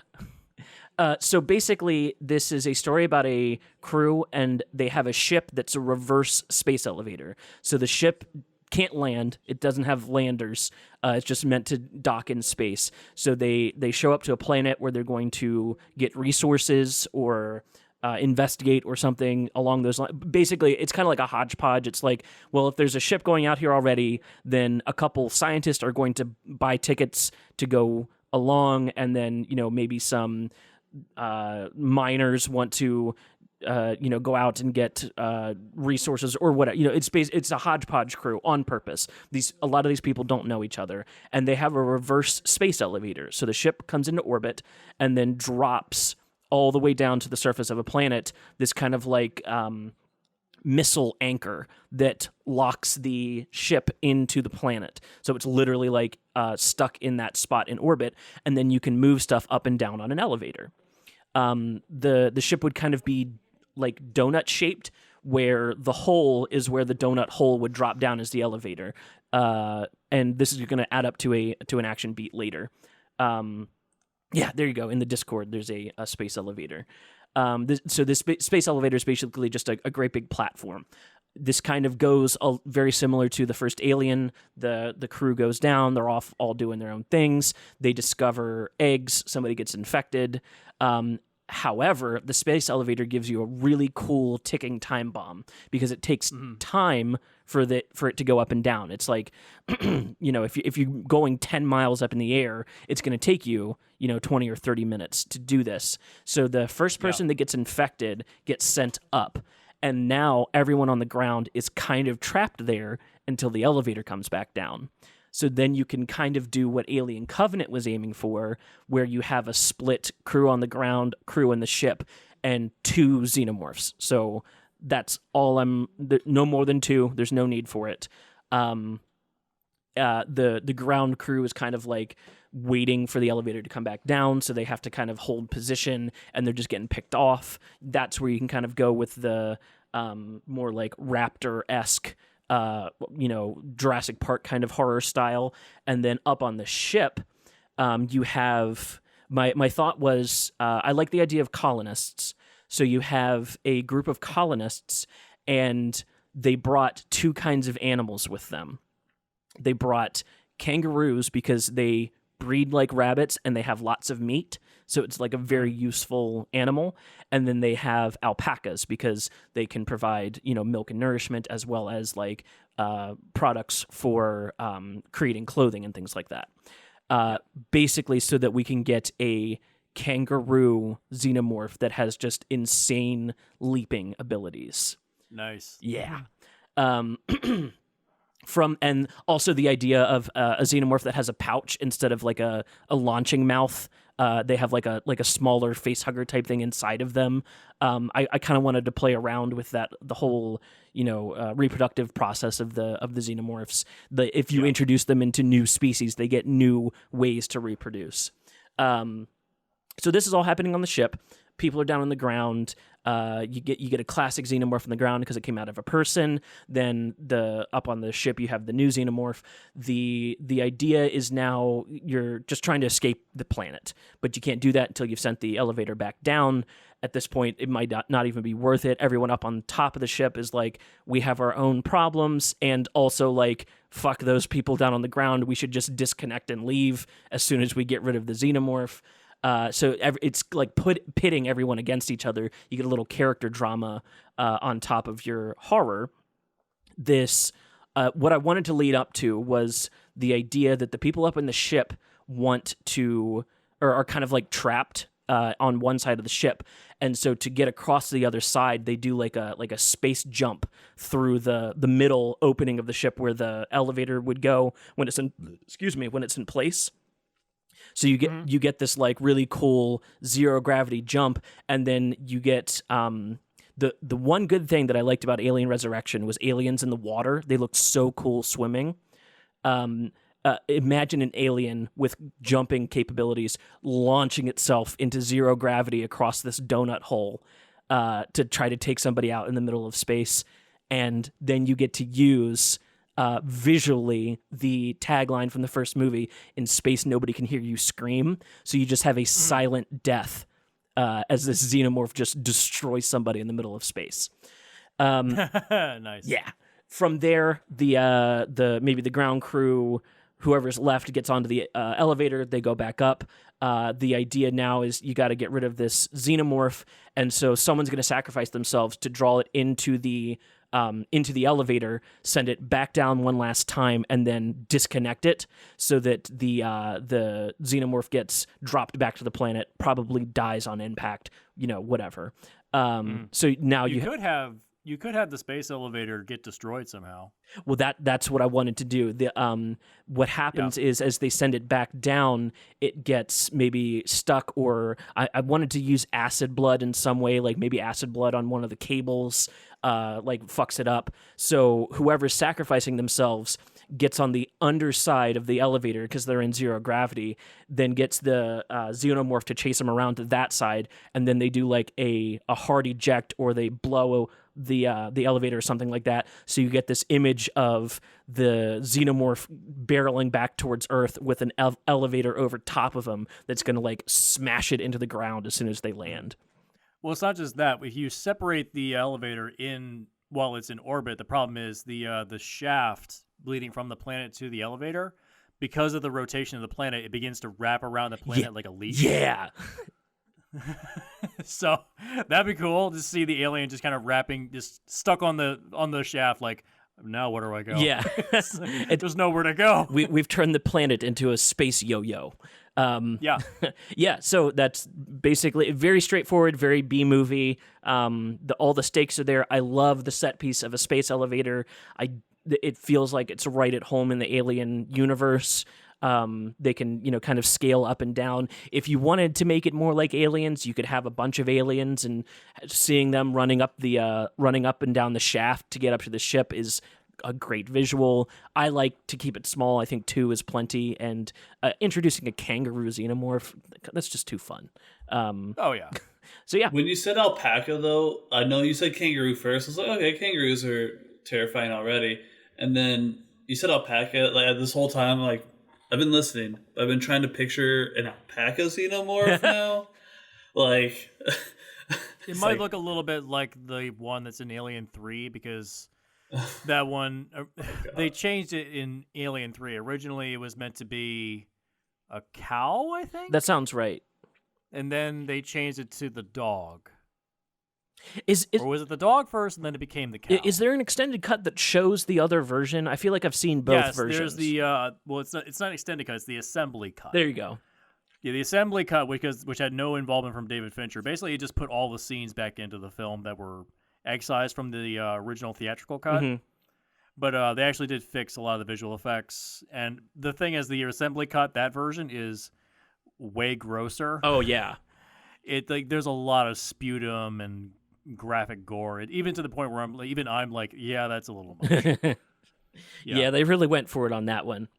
So basically, this is a story about a crew, and they have a ship that's a reverse space elevator. So the ship can't land. It doesn't have landers. It's just meant to dock in space. So they show up to a planet where they're going to get resources or investigate or something along those lines. Basically, it's kind of like a hodgepodge. It's like, well, if there's a ship going out here already, then a couple scientists are going to buy tickets to go along, and then, maybe some miners want to go out and get resources or whatever. It's a hodgepodge crew on purpose. A lot of these people don't know each other, and they have a reverse space elevator. So the ship comes into orbit and then drops all the way down to the surface of a planet, this kind of like missile anchor that locks the ship into the planet. So it's literally like stuck in that spot in orbit, and then you can move stuff up and down on an elevator. The ship would kind of be like donut shaped, where the hole is where the donut hole would drop down as the elevator. And this is going to add up to an action beat later. Yeah, there you go. In the Discord, there's a space elevator. So this space elevator is basically just a great big platform. This kind of goes very similar to the first Alien. The crew goes down. They're all doing their own things. They discover eggs. Somebody gets infected. However, the space elevator gives you a really cool ticking time bomb because it takes time for it to go up and down. It's like, if you're going 10 miles up in the air, it's going to take you, 20 or 30 minutes to do this. So the first person that gets infected gets sent up, and now everyone on the ground is kind of trapped there until the elevator comes back down. So then you can kind of do what Alien Covenant was aiming for, where you have a split crew on the ground, crew in the ship, and 2 xenomorphs. So that's all no more than 2. There's no need for it. The ground crew is kind of like waiting for the elevator to come back down, so they have to kind of hold position, and they're just getting picked off. That's where you can kind of go with the more like raptor-esque, Jurassic Park kind of horror style. And then up on the ship, you have my thought was I like the idea of colonists. So you have a group of colonists, and they brought two kinds of animals with them. They brought kangaroos because they breed like rabbits and they have lots of meat. So it's like a very useful animal. And then they have alpacas because they can provide, milk and nourishment, as well as like products for creating clothing and things like that. Basically so that we can get a kangaroo xenomorph that has just insane leaping abilities. Nice. Yeah. And also the idea of a xenomorph that has a pouch instead of like a launching mouth. They have like a smaller face hugger type thing inside of them. I kind of wanted to play around with that, the whole reproductive process of the xenomorphs. If you introduce them into new species, they get new ways to reproduce. So this is all happening on the ship. People are down on the ground. You get a classic xenomorph on the ground because it came out of a person. Then up on the ship you have the new xenomorph. The idea is now you're just trying to escape the planet, but you can't do that until you've sent the elevator back down. At this point, it might not even be worth it. Everyone up on top of the ship is like, we have our own problems, and also like, fuck those people down on the ground. We should just disconnect and leave as soon as we get rid of the xenomorph. So it's like pitting everyone against each other. You get a little character drama on top of your horror. What I wanted to lead up to was the idea that the people up in the ship are kind of like trapped on one side of the ship, and so to get across to the other side, they do like a space jump through the middle opening of the ship where the elevator would go when it's in place. So you get this like really cool zero gravity jump, and then you get the one good thing that I liked about Alien Resurrection was aliens in the water. They looked so cool swimming. Imagine an alien with jumping capabilities launching itself into zero gravity across this donut hole to try to take somebody out in the middle of space, and then you get to use visually the tagline from the first movie, "In space nobody can hear you scream," so you just have a silent death as this xenomorph just destroys somebody in the middle of space. Nice. Yeah. From there, maybe the ground crew, whoever's left, gets onto the elevator. They go back up. The idea now is you got to get rid of this xenomorph, and so someone's going to sacrifice themselves to draw it into the elevator, send it back down one last time, and then disconnect it so that the xenomorph gets dropped back to the planet, probably dies on impact, whatever. So now you could have the space elevator get destroyed somehow. Well, that's what I wanted to do. What happens is as they send it back down, it gets maybe stuck, or I wanted to use acid blood in some way, like maybe acid blood on one of the cables, like fucks it up. So whoever's sacrificing themselves gets on the underside of the elevator because they're in zero gravity, then gets the xenomorph to chase them around to that side, and then they do like a hard eject, or they blow the elevator or something like that. So you get this image of the xenomorph barreling back towards Earth with an elevator over top of them that's going to like smash it into the ground as soon as they land. Well, it's not just that. If you separate the elevator while it's in orbit, the problem is the shaft leading from the planet to the elevator, because of the rotation of the planet, it begins to wrap around the planet like a leash. Yeah. So that'd be cool to see the alien just kind of just stuck on the shaft. Like, now where do I go? Yeah. There's nowhere to go. We've turned the planet into a space yo-yo. Yeah. Yeah, so that's basically very straightforward, very B-movie. All the stakes are there. I love the set piece of a space elevator. It feels like it's right at home in the Alien universe. They can, kind of scale up and down. If you wanted to make it more like Aliens, you could have a bunch of aliens, and seeing them running up and down the shaft to get up to the ship is a great visual. I like to keep it small. I think 2 is plenty, and introducing a kangaroo xenomorph, that's just too fun. Oh yeah. So yeah, When you said alpaca, though, I know you said kangaroo first. I was like, okay, kangaroos are terrifying already. And then you said alpaca. Like this whole time, like I've been listening. I've been trying to picture an alpaca xenomorph now. Like It might look a little bit like the one that's in Alien 3 because that one they changed it in Alien 3. Originally, it was meant to be a cow, I think. that sounds right. And then they changed it to the dog. Or was it the dog first, and then it became the cow? Is there an extended cut that shows the other version? I feel like I've seen both versions. There's the it's not extended cut; it's the assembly cut. There you go. Yeah, the assembly cut, which had no involvement from David Fincher. Basically, he just put all the scenes back into the film that were excised from the original theatrical cut. Mm-hmm. But they actually did fix a lot of the visual effects. And the thing is, the assembly cut, that version is way grosser. Oh yeah, there's a lot of sputum and graphic gore, even to the point where I'm like, yeah, that's a little much. Yeah, they really went for it on that one.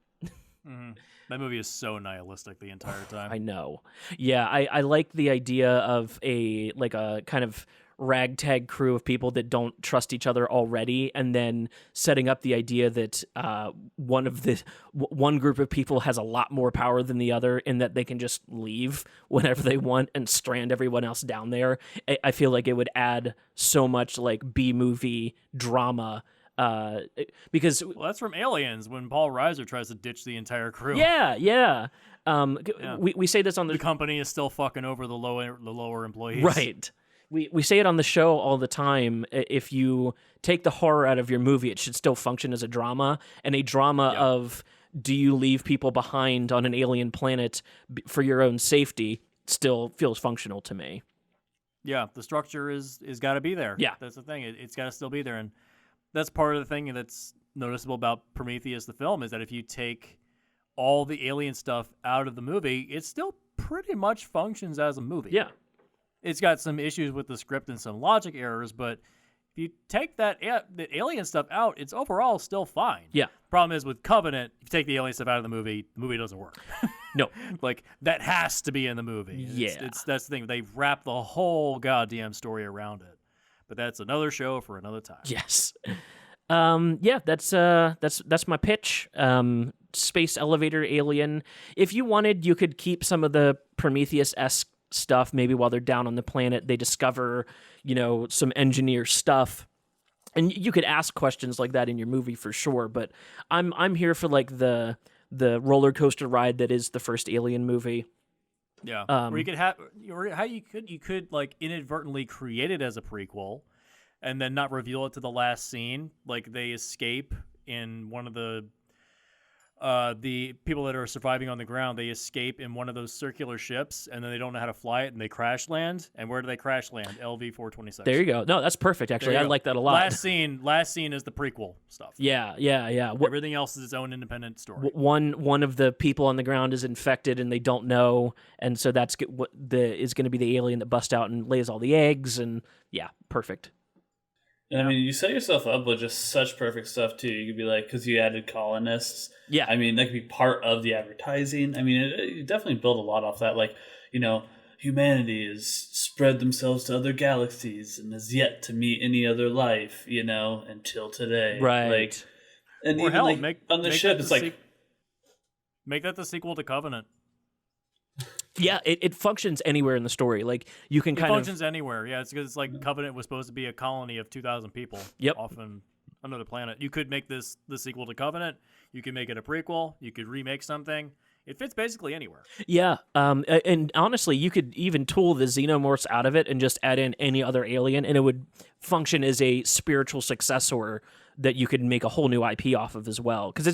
Mm-hmm. That movie is so nihilistic the entire time. I know. Yeah, I like the idea of a kind of ragtag crew of people that don't trust each other already, and then setting up the idea that one group of people has a lot more power than the other, and that they can just leave whenever they want and strand everyone else down there. I feel like it would add so much like B-movie drama. Because that's from Aliens when Paul Reiser tries to ditch the entire crew. Yeah. We say this on the company is still fucking over the lower employees. Right. We say it on the show all the time. If you take the horror out of your movie, it should still function as a drama, and a drama of do you leave people behind on an alien planet for your own safety still feels functional to me. Yeah, the structure is got to be there. Yeah, that's the thing. It's got to still be there, and that's part of the thing that's noticeable about Prometheus, the film, is that if you take all the alien stuff out of the movie, it still pretty much functions as a movie. Yeah. It's got some issues with the script and some logic errors, but if you take the alien stuff out, it's overall still fine. Yeah. Problem is with Covenant, if you take the alien stuff out of the movie doesn't work. No. Like, that has to be in the movie. That's the thing. They wrap the whole goddamn story around it. But that's another show for another time. Yes. That's my pitch. Space elevator alien. If you wanted, you could keep some of the Prometheus-esque stuff. Maybe while they're down on the planet, they discover, some engineer stuff. And you could ask questions like that in your movie for sure. But I'm here for like the roller coaster ride that is the first Alien movie. Yeah, or you could you could like inadvertently create it as a prequel, and then not reveal it to the last scene. Like they escape in one of the people that are surviving on the ground. They escape in one of those circular ships, and then they don't know how to fly it, and they crash land. And where do they crash land? LV-426. There you go. No, that's perfect. Actually, I like that a lot. Last scene is the prequel stuff. Yeah. Everything else is its own independent story. One of the people on the ground is infected, and they don't know, and so that's what is going to be the alien that busts out and lays all the eggs. And yeah, perfect. And I mean, you set yourself up with just such perfect stuff too. You could be like, because you added colonists. Yeah. I mean, that could be part of the advertising. I mean, you definitely build a lot off that. Like, humanity has spread themselves to other galaxies and has yet to meet any other life, until today. Right. Like, and or even hell, like on the ship, it's like make that the sequel to Covenant. Yeah, it functions anywhere in the story. Like you can it functions anywhere. Yeah, it's because it's like Covenant was supposed to be a colony of 2,000 people. Yep. Off on another planet. You could make this the sequel to Covenant. You could make it a prequel. You could remake something. It fits basically anywhere. Yeah, and honestly, you could even tool the xenomorphs out of it and just add in any other alien, and it would function as a spiritual successor that you could make a whole new IP off of as well. Because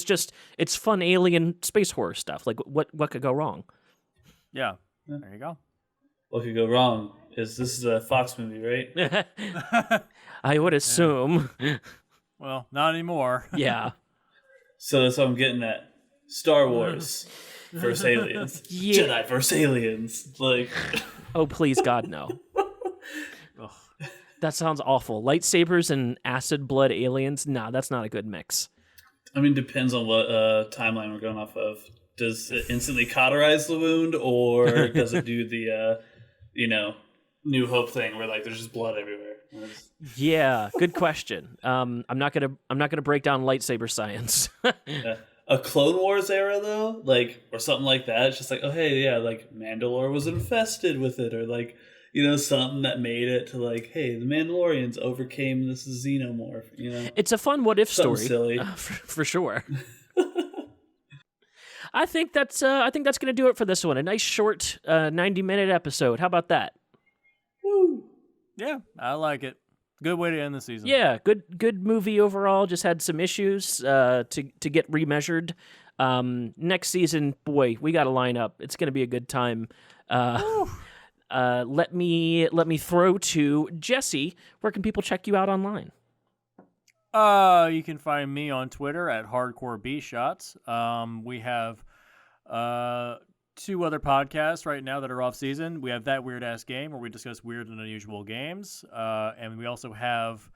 it's fun alien space horror stuff. Like what could go wrong? Yeah, there you go. What could go wrong is this is a Fox movie, right? I would assume. Well, not anymore. Yeah. So that's what I'm getting at. Star Wars versus aliens. Yeah. Jedi versus aliens. Like, oh, please, God, no. That sounds awful. Lightsabers and acid blood aliens? Nah, that's not a good mix. I mean, depends on what timeline we're going off of. Does it instantly cauterize the wound, or does it do the, New Hope thing where like there's just blood everywhere. Yeah, good question. I'm not gonna break down lightsaber science. Yeah. A Clone Wars era though, like or something like that. It's just like, oh hey, yeah, like Mandalore was infested with it, or like something that made it to like, hey, the Mandalorians overcame this xenomorph. It's a fun what if something story, silly for sure. I think that's gonna do it for this one. A nice short 90-minute episode. How about that? Woo. Yeah, I like it. Good way to end the season. Yeah, good movie overall. Just had some issues to get remeasured. Next season, boy, we got to line up. It's going to be a good time. Let me throw to Jesse. Where can people check you out online? You can find me on Twitter at HardcoreBShots. We have 2 other podcasts right now that are off season. We have That Weird Ass Game, where we discuss weird and unusual games. And we also have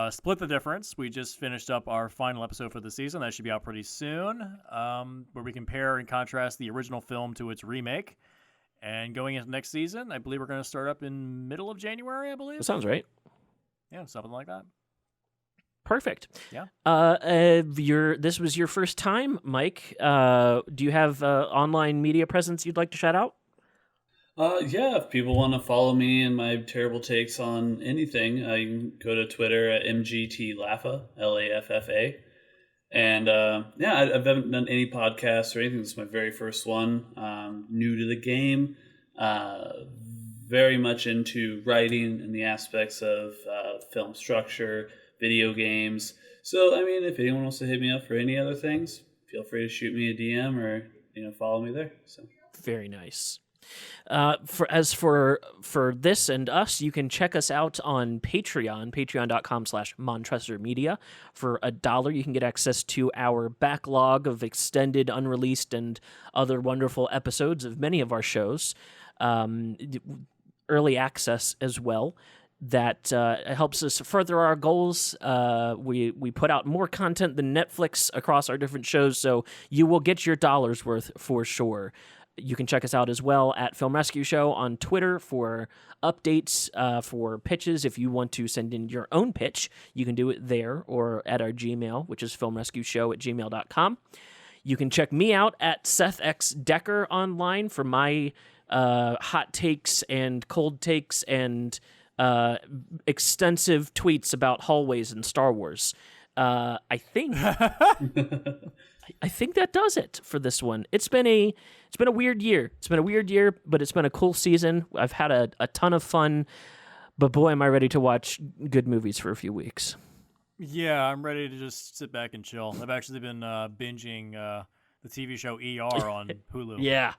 Split the Difference. We just finished up our final episode for the season. That should be out pretty soon, where we compare and contrast the original film to its remake. And going into next season, I believe we're going to start up in middle of January, I believe. That sounds right. Yeah, something like that. Perfect. Yeah. This was your first time, Mike. Do you have online media presence you'd like to shout out? Yeah, if people want to follow me and my terrible takes on anything, you can go to Twitter at MGTLaffa, LAFFA. And I haven't done any podcasts or anything. This is my very first one. New to the game. Very much into writing and the aspects of film structure, video games. So, I mean, if anyone wants to hit me up for any other things, feel free to shoot me a DM or, follow me there. So very nice. For this and us, you can check us out on Patreon, patreon.com/MontresorMedia. For $1, you can get access to our backlog of extended, unreleased, and other wonderful episodes of many of our shows. Early access as well. That helps us further our goals. We put out more content than Netflix across our different shows, so you will get your dollar's worth for sure. You can check us out as well at Film Rescue Show on Twitter for updates, for pitches. If you want to send in your own pitch, you can do it there or at our Gmail, which is filmrescueshow@gmail.com. You can check me out at Seth X Decker online for my hot takes and cold takes and extensive tweets about hallways in Star Wars. I think that does it for this one. It's been a weird year. It's been a weird year, but it's been a cool season. I've had a ton of fun, but boy, am I ready to watch good movies for a few weeks. Yeah, I'm ready to just sit back and chill. I've actually been binging the TV show ER on Hulu. Yeah.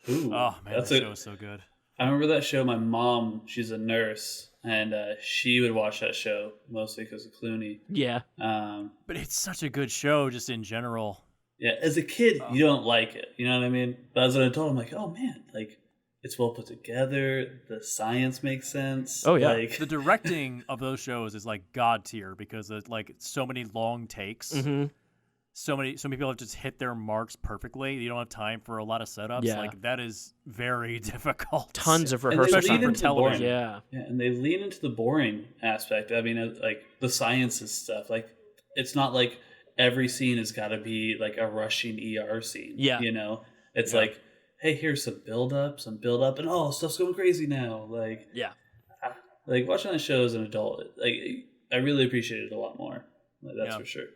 Ooh, oh man, that show is so good. I remember that show. My mom, she's a nurse, and she would watch that show mostly because of Clooney. Yeah. But it's such a good show, just in general. Yeah, as a kid, you don't like it. You know what I mean? But as an adult, I'm like, oh man, like it's well put together. The science makes sense. Oh yeah. The directing of those shows is like god tier because it's like so many long takes. Mm-hmm. So many people have just hit their marks perfectly. You don't have time for a lot of setups. Yeah. Like that is very difficult. Tons of And they rehearsal lean time for into the television. boring. Yeah. Yeah, and they lean into the boring aspect. I mean, like the sciences stuff. Like it's not like every scene has got to be like a rushing ER scene. Yeah. It's like, hey, here's some build up, and oh, stuff's going crazy now. Like, Yeah. Like watching that show as an adult, like I really appreciate it a lot more. Like, that's for sure.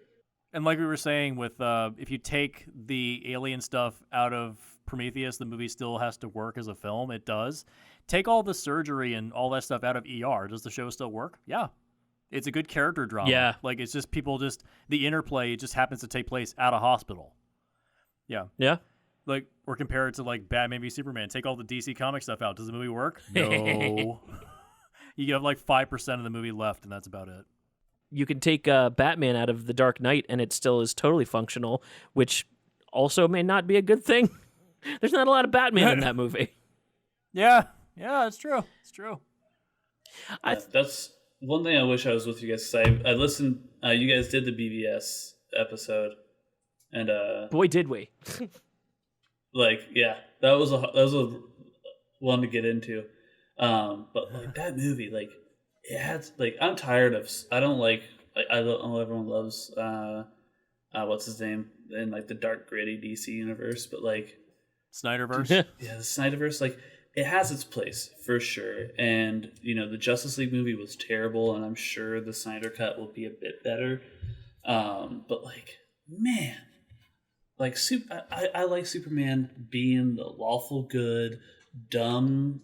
And like we were saying, with if you take the alien stuff out of Prometheus, the movie still has to work as a film. It does. Take all the surgery and all that stuff out of ER. Does the show still work? Yeah. It's a good character drama. Yeah. Like it's just the interplay just happens to take place at a hospital. Yeah. Yeah. Like, or compare it to like Batman v Superman. Take all the DC comic stuff out. Does the movie work? No. You have like 5% of the movie left, and that's about it. You can take Batman out of The Dark Knight, and it still is totally functional, which also may not be a good thing. There's not a lot of Batman in that movie. Yeah, it's true. It's true. That's one thing I wish I was with you guys, because I listened. You guys did the BVS episode, and boy, did we! like, yeah, that was a one to get into. But like that movie, like it had like I'm tired of. I don't like. I know everyone loves. What's his name in like the dark gritty DC universe, but like Snyderverse. yeah, the Snyderverse, like it has its place for sure. And the Justice League movie was terrible, and I'm sure the Snyder cut will be a bit better. But like, man, like I like Superman being the lawful good, dumb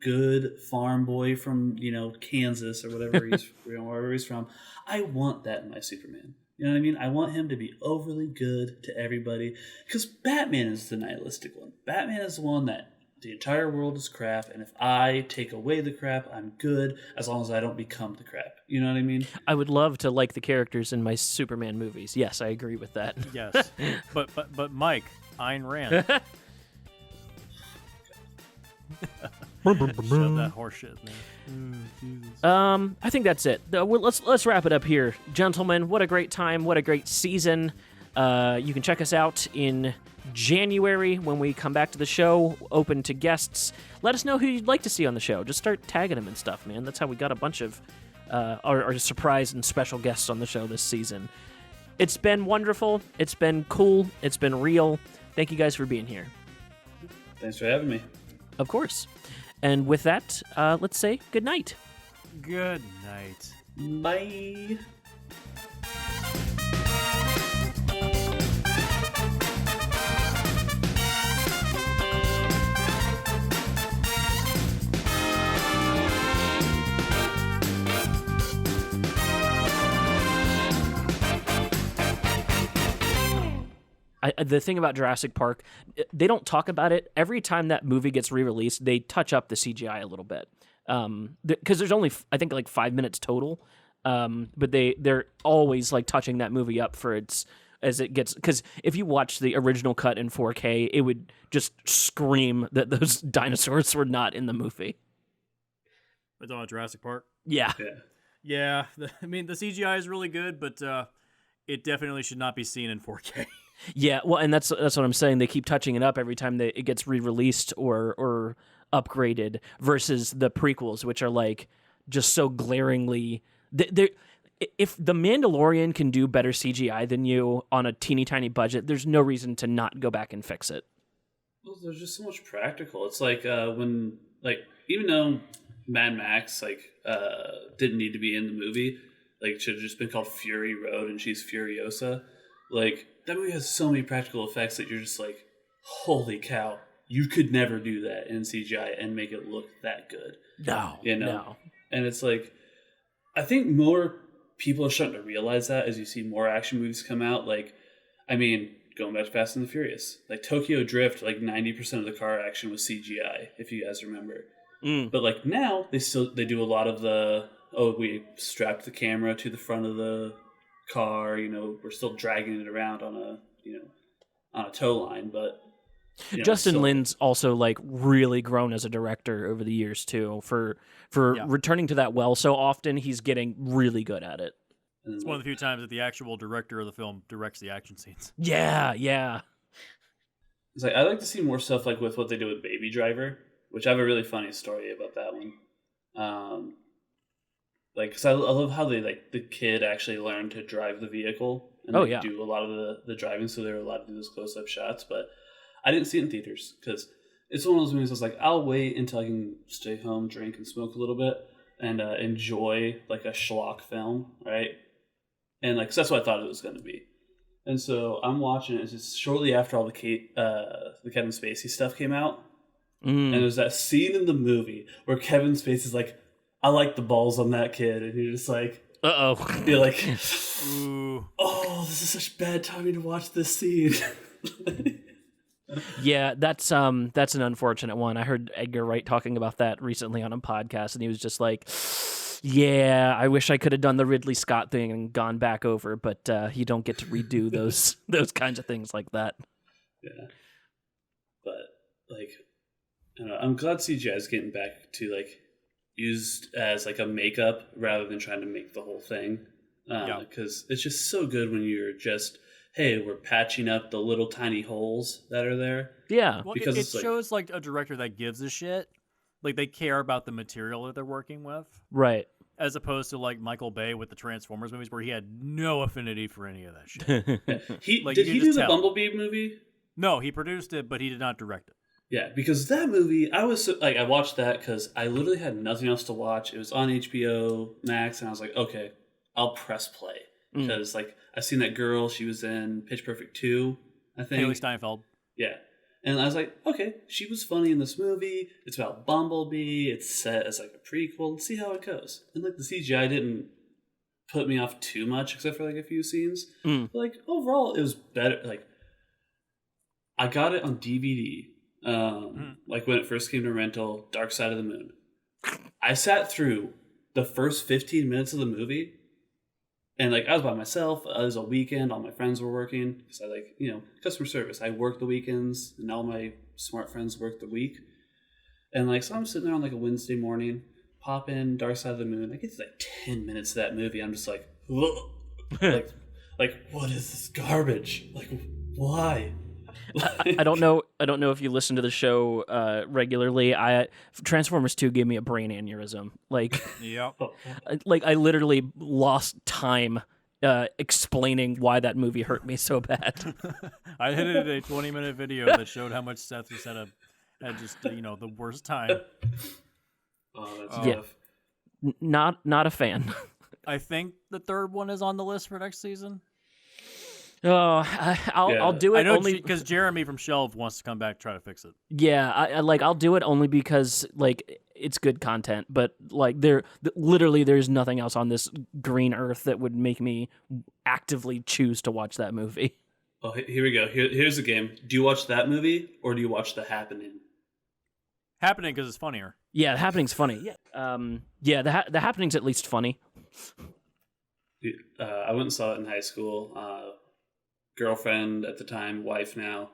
good farm boy from Kansas or whatever wherever he's from. I want that in my Superman. You know what I mean? I want him to be overly good to everybody, because Batman is the nihilistic one. Batman is the one that the entire world is crap, and if I take away the crap, I'm good, as long as I don't become the crap. You know what I mean? I would love to like the characters in my Superman movies. Yes, I agree with that. Yes, but Mike, Ayn Rand. Shove that horse shit in there. Jesus. I think that's it. Let's wrap it up here, gentlemen. What a great time! What a great season! You can check us out in January when we come back to the show, open to guests. Let us know who you'd like to see on the show. Just start tagging them and stuff, man. That's how we got a bunch of our surprise and special guests on the show this season. It's been wonderful. It's been cool. It's been real. Thank you guys for being here. Thanks for having me. Of course. And with that, let's say good night. Good night. Bye. The thing about Jurassic Park, they don't talk about it. Every time that movie gets re-released, they touch up the CGI a little bit. Because there's only, I think, like 5 minutes total. But they're always like touching that movie up for its, as it gets, because if you watch the original cut in 4K, it would just scream that those dinosaurs were not in the movie. We're talking about Jurassic Park? Yeah. Yeah. I mean, the CGI is really good, but it definitely should not be seen in 4K. Yeah, well, and that's what I'm saying. They keep touching it up every time it gets re-released or upgraded, versus the prequels, which are like just so glaringly. If The Mandalorian can do better CGI than you on a teeny tiny budget, there's no reason to not go back and fix it. Well, there's just so much practical. It's like when, like, even though Mad Max didn't need to be in the movie, like it should have just been called Fury Road and she's Furiosa. Like, that movie has so many practical effects that you're just like, holy cow, you could never do that in CGI and make it look that good. No. And it's like, I think more people are starting to realize that as you see more action movies come out. Like, I mean, going back to Fast and the Furious, like Tokyo Drift, like 90% of the car action was CGI, if you guys remember. But like now, they do a lot of the, we strapped the camera to the front of the car, we're still dragging it around on a tow line, but Justin Lin's also like really grown as a director over the years too, for returning to that well so often. He's getting really good at it. It's one of the few times that the actual director of the film directs the action scenes. Yeah. It's like, I like to see more stuff like with what they do with Baby Driver, which I have a really funny story about that one. Like, because I love how they, like, the kid actually learned to drive the vehicle and do a lot of the driving, so they were allowed to do those close-up shots. But I didn't see it in theaters because it's one of those movies I was like, I'll wait until I can stay home, drink, and smoke a little bit and enjoy, like, a schlock film, right? And, like, 'cause that's what I thought it was going to be. And so I'm watching it. It's just shortly after all the Kevin Spacey stuff came out. And there's that scene in the movie where Kevin Spacey's like, I like the balls on that kid, and you're just like, you're like, Ooh. oh, this is such bad timing to watch this scene. Yeah, that's an unfortunate one. I heard Edgar Wright talking about that recently on a podcast, and he was just like, yeah, I wish I could have done the Ridley Scott thing and gone back over, but you don't get to redo those kinds of things like that. Yeah. But, like, I don't know, I'm glad CGI is getting back to, like, used as like a makeup rather than trying to make the whole thing, because it's just so good when you're just, hey, we're patching up the little tiny holes that are there. Yeah, Well, because it shows like a director that gives a shit, Like they care about the material that they're working with, Right. as opposed to like Michael Bay with the Transformers movies, where he had no affinity for any of that shit. Like, Did you he can do just the tell. Bumblebee movie? No, he produced it, but he did not direct it. Yeah, because that movie, I was I watched that because I literally had nothing else to watch. It was on HBO Max, and I was like, okay, I'll press play because like I seen that girl. She was in Pitch Perfect 2, I think. Haley Steinfeld. Yeah. And I was like, okay, she was funny in this movie. It's about Bumblebee. It's set as like a prequel. Let's see how it goes. And like the CGI didn't put me off too much, except for like a few scenes. But, like overall, it was better. Like I got it on DVD. Like when it first came to rental, Dark Side of the Moon. I sat through the first 15 minutes of the movie. And like I was by myself. It was a weekend. All my friends were working because I customer service. I work the weekends, and all my smart friends work the week. And like so, I'm sitting there on like a Wednesday morning, pop in Dark Side of the Moon. I get to like 10 minutes of that movie. I'm just like, like what is this garbage? Like why? I don't know. I don't know if you listen to the show regularly. Transformers 2 gave me a brain aneurysm. Like, Yep. I literally lost time explaining why that movie hurt me so bad. I edited a 20-minute video that showed how much Seth just had just the worst time. Oh, that's Yeah. rough. Not a fan. I think the third one is on the list for next season. Oh, I'll do it I know only because Jeremy from Shelve wants to come back to try to fix it. Yeah, I'll do it only because like it's good content, but like literally there's nothing else on this green earth that would make me actively choose to watch that movie. Oh, here we go. Here's the game. Do you watch that movie or do you watch The Happening? Happening because it's funnier. Yeah, The Happening's funny. Yeah, the Happening's at least funny. I went and saw it in high school. Girlfriend at the time, wife now.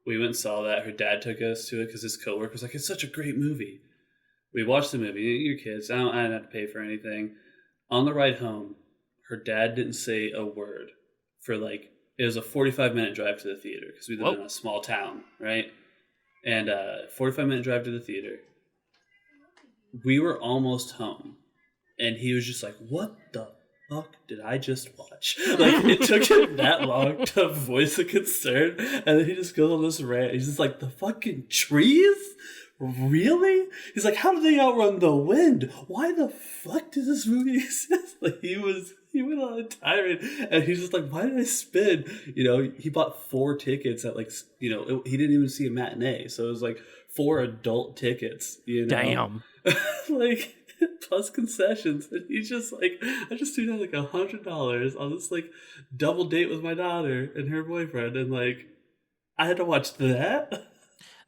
We went and saw that. Her dad took us to it because his coworker was like, "It's such a great movie." We watched the movie. You're kids. I didn't have to pay for anything. On the ride home, her dad didn't say a word for like it was a 45-minute drive to the theater because we live in a small town, right? And 45-minute drive to the theater. We were almost home, and he was just like, "What the fuck did I just watch?" Like it took him that long to voice a concern, and then he just goes on this rant. He's just like, "The fucking trees? Really?" He's like, "How do they outrun the wind? Why the fuck does this movie exist?" Like he went on a tirade, and he's just like, "Why did I spend?" He bought 4 tickets at he didn't even see a matinee, so it was like 4 adult tickets. Damn. Like. Plus concessions, and he's just like, I just threw down like $100 on this like double date with my daughter and her boyfriend, and like I had to watch that.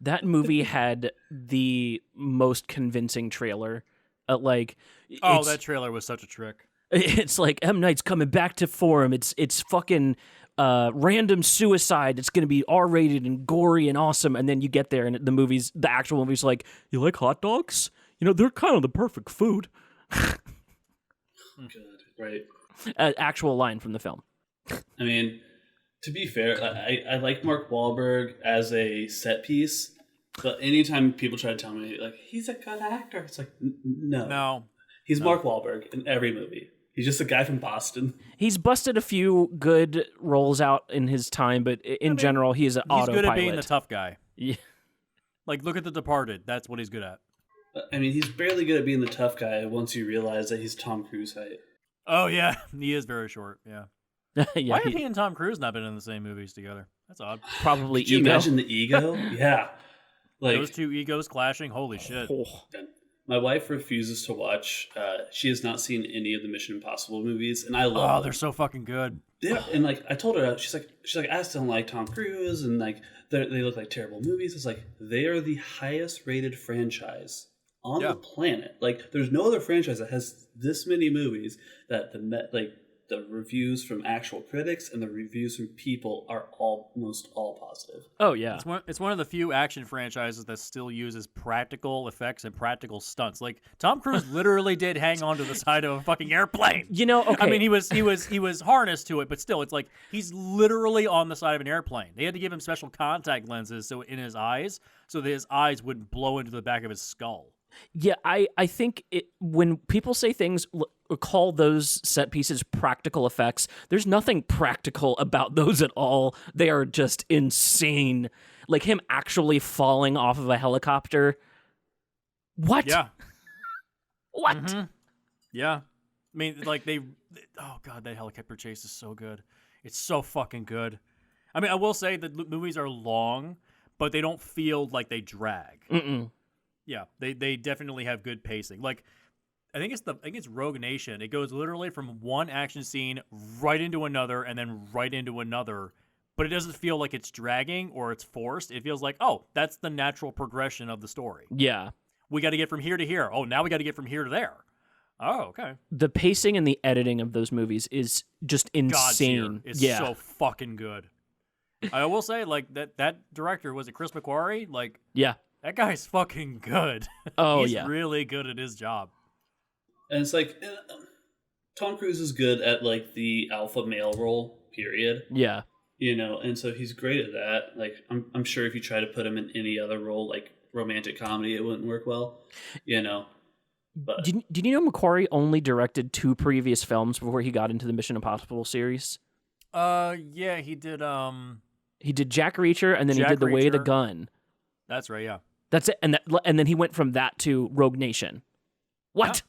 That movie had the most convincing trailer. That trailer was such a trick. It's like M. Night's coming back to form. It's fucking random suicide. It's gonna be R-rated and gory and awesome. And then you get there, and the actual movie's like, "You like hot dogs? They're kind of the perfect food." Good, right? Actual line from the film. I mean, to be fair, I like Mark Wahlberg as a set piece, but anytime people try to tell me like he's a good actor, it's like no. He's Mark Wahlberg in every movie. He's just a guy from Boston. He's busted a few good roles out in his time, but in general, he's an autopilot. He's good at being the tough guy. Yeah. Like, look at The Departed. That's what he's good at. I mean, he's barely good at being the tough guy once you realize that he's Tom Cruise height. Oh, yeah. He is very short, yeah. Yeah, Why have he and Tom Cruise not been in the same movies together? That's odd. Probably Could you ego. imagine the ego? Yeah. Like Those two egos clashing? Holy shit. my wife refuses to watch. She has not seen any of the Mission Impossible movies, and I love. Oh, they're so fucking good. And like I told her, she's like, I still don't like Tom Cruise, and like they look like terrible movies. It's like they are the highest rated franchise on the planet. Like there's no other franchise that has this many movies that the reviews from actual critics and the reviews from people are almost all positive. Oh yeah, It's one of the few action franchises that still uses practical effects and practical stunts. Like Tom Cruise literally did hang on to the side of a fucking airplane. you know. Okay, I mean, he was harnessed to it, but still, it's like he's literally on the side of an airplane. They had to give him special contact lenses so in his eyes, so that his eyes wouldn't blow into the back of his skull. yeah, I think when people say things, call those set pieces practical effects, there's nothing practical about those at all. They are just insane. Like him actually falling off of a helicopter. What? Yeah. What? Mm-hmm. Yeah. I mean, like oh god, that helicopter chase is so good. It's so fucking good. I mean, I will say that movies are long, but they don't feel like they drag. Mm-mm. Yeah, they definitely have good pacing. Like, I think it's Rogue Nation. It goes literally from one action scene right into another, and then right into another. But it doesn't feel like it's dragging or it's forced. It feels like, oh, that's the natural progression of the story. Yeah. We got to get from here to here. Oh, now we got to get from here to there. Oh, okay. The pacing and the editing of those movies is just insane. It's yeah. so fucking good. I will say, like, that director, was it Chris McQuarrie? Like, Yeah. that guy's fucking good. Oh, He's yeah. really good at his job. And it's like Tom Cruise is good at like the alpha male role, period. Yeah. You know, and so he's great at that. Like I'm sure if you try to put him in any other role, like romantic comedy, it wouldn't work well. You know. But Did you know McQuarrie only directed 2 previous films before he got into the Mission Impossible series? Yeah, he did. He did Jack Reacher, and then Jack he did The Way of the Reacher. Gun. That's right. Yeah. That's it, and then he went from that to Rogue Nation. What?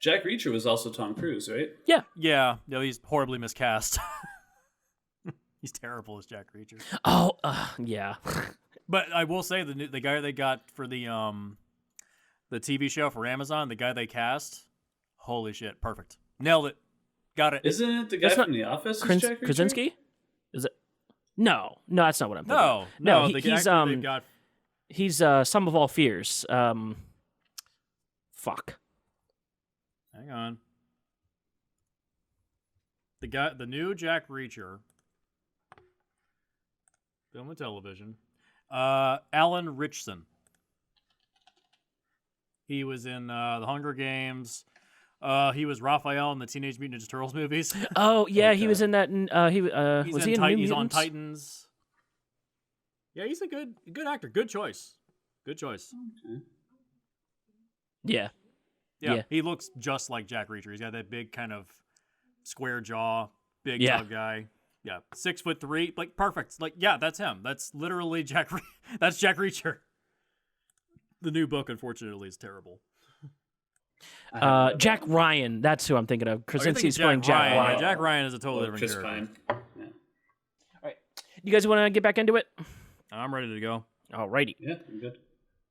Jack Reacher was also Tom Cruise, right? Yeah. No, he's horribly miscast. He's terrible as Jack Reacher. Oh, yeah. But I will say the guy they got for the TV show for Amazon, the guy they cast, holy shit, perfect, nailed it, got it. Isn't it the guy That's from The Office? is Jack Reacher? Krasinski? Is it? No, that's not what I'm thinking. No, he- the he's actor they've got. he's Sum of All Fears. Fuck. Hang on. The new Jack Reacher, film and television. Alan Ritchson. He was in The Hunger Games. He was Raphael in the Teenage Mutant Ninja Turtles movies. Oh yeah, he Okay. was in that. He's Was he in Titan- New He's on Mutants? Titans. Yeah, he's a good actor. Good choice. Good choice. Yeah. Yeah, he looks just like Jack Reacher. He's got that big kind of square jaw, big Yeah. tall guy. Yeah, 6'3", like perfect. Like, yeah, that's him. That's literally that's Jack Reacher. The new book, unfortunately, is terrible. Jack Ryan. That's who I'm thinking of. Oh, you're thinking Krasinski's playing Jack Ryan. Ryan. Yeah, Jack Ryan is a totally different Chris character. Pine. Yeah. You guys want to get back into it? I'm ready to go. Alrighty. Yeah, I'm good.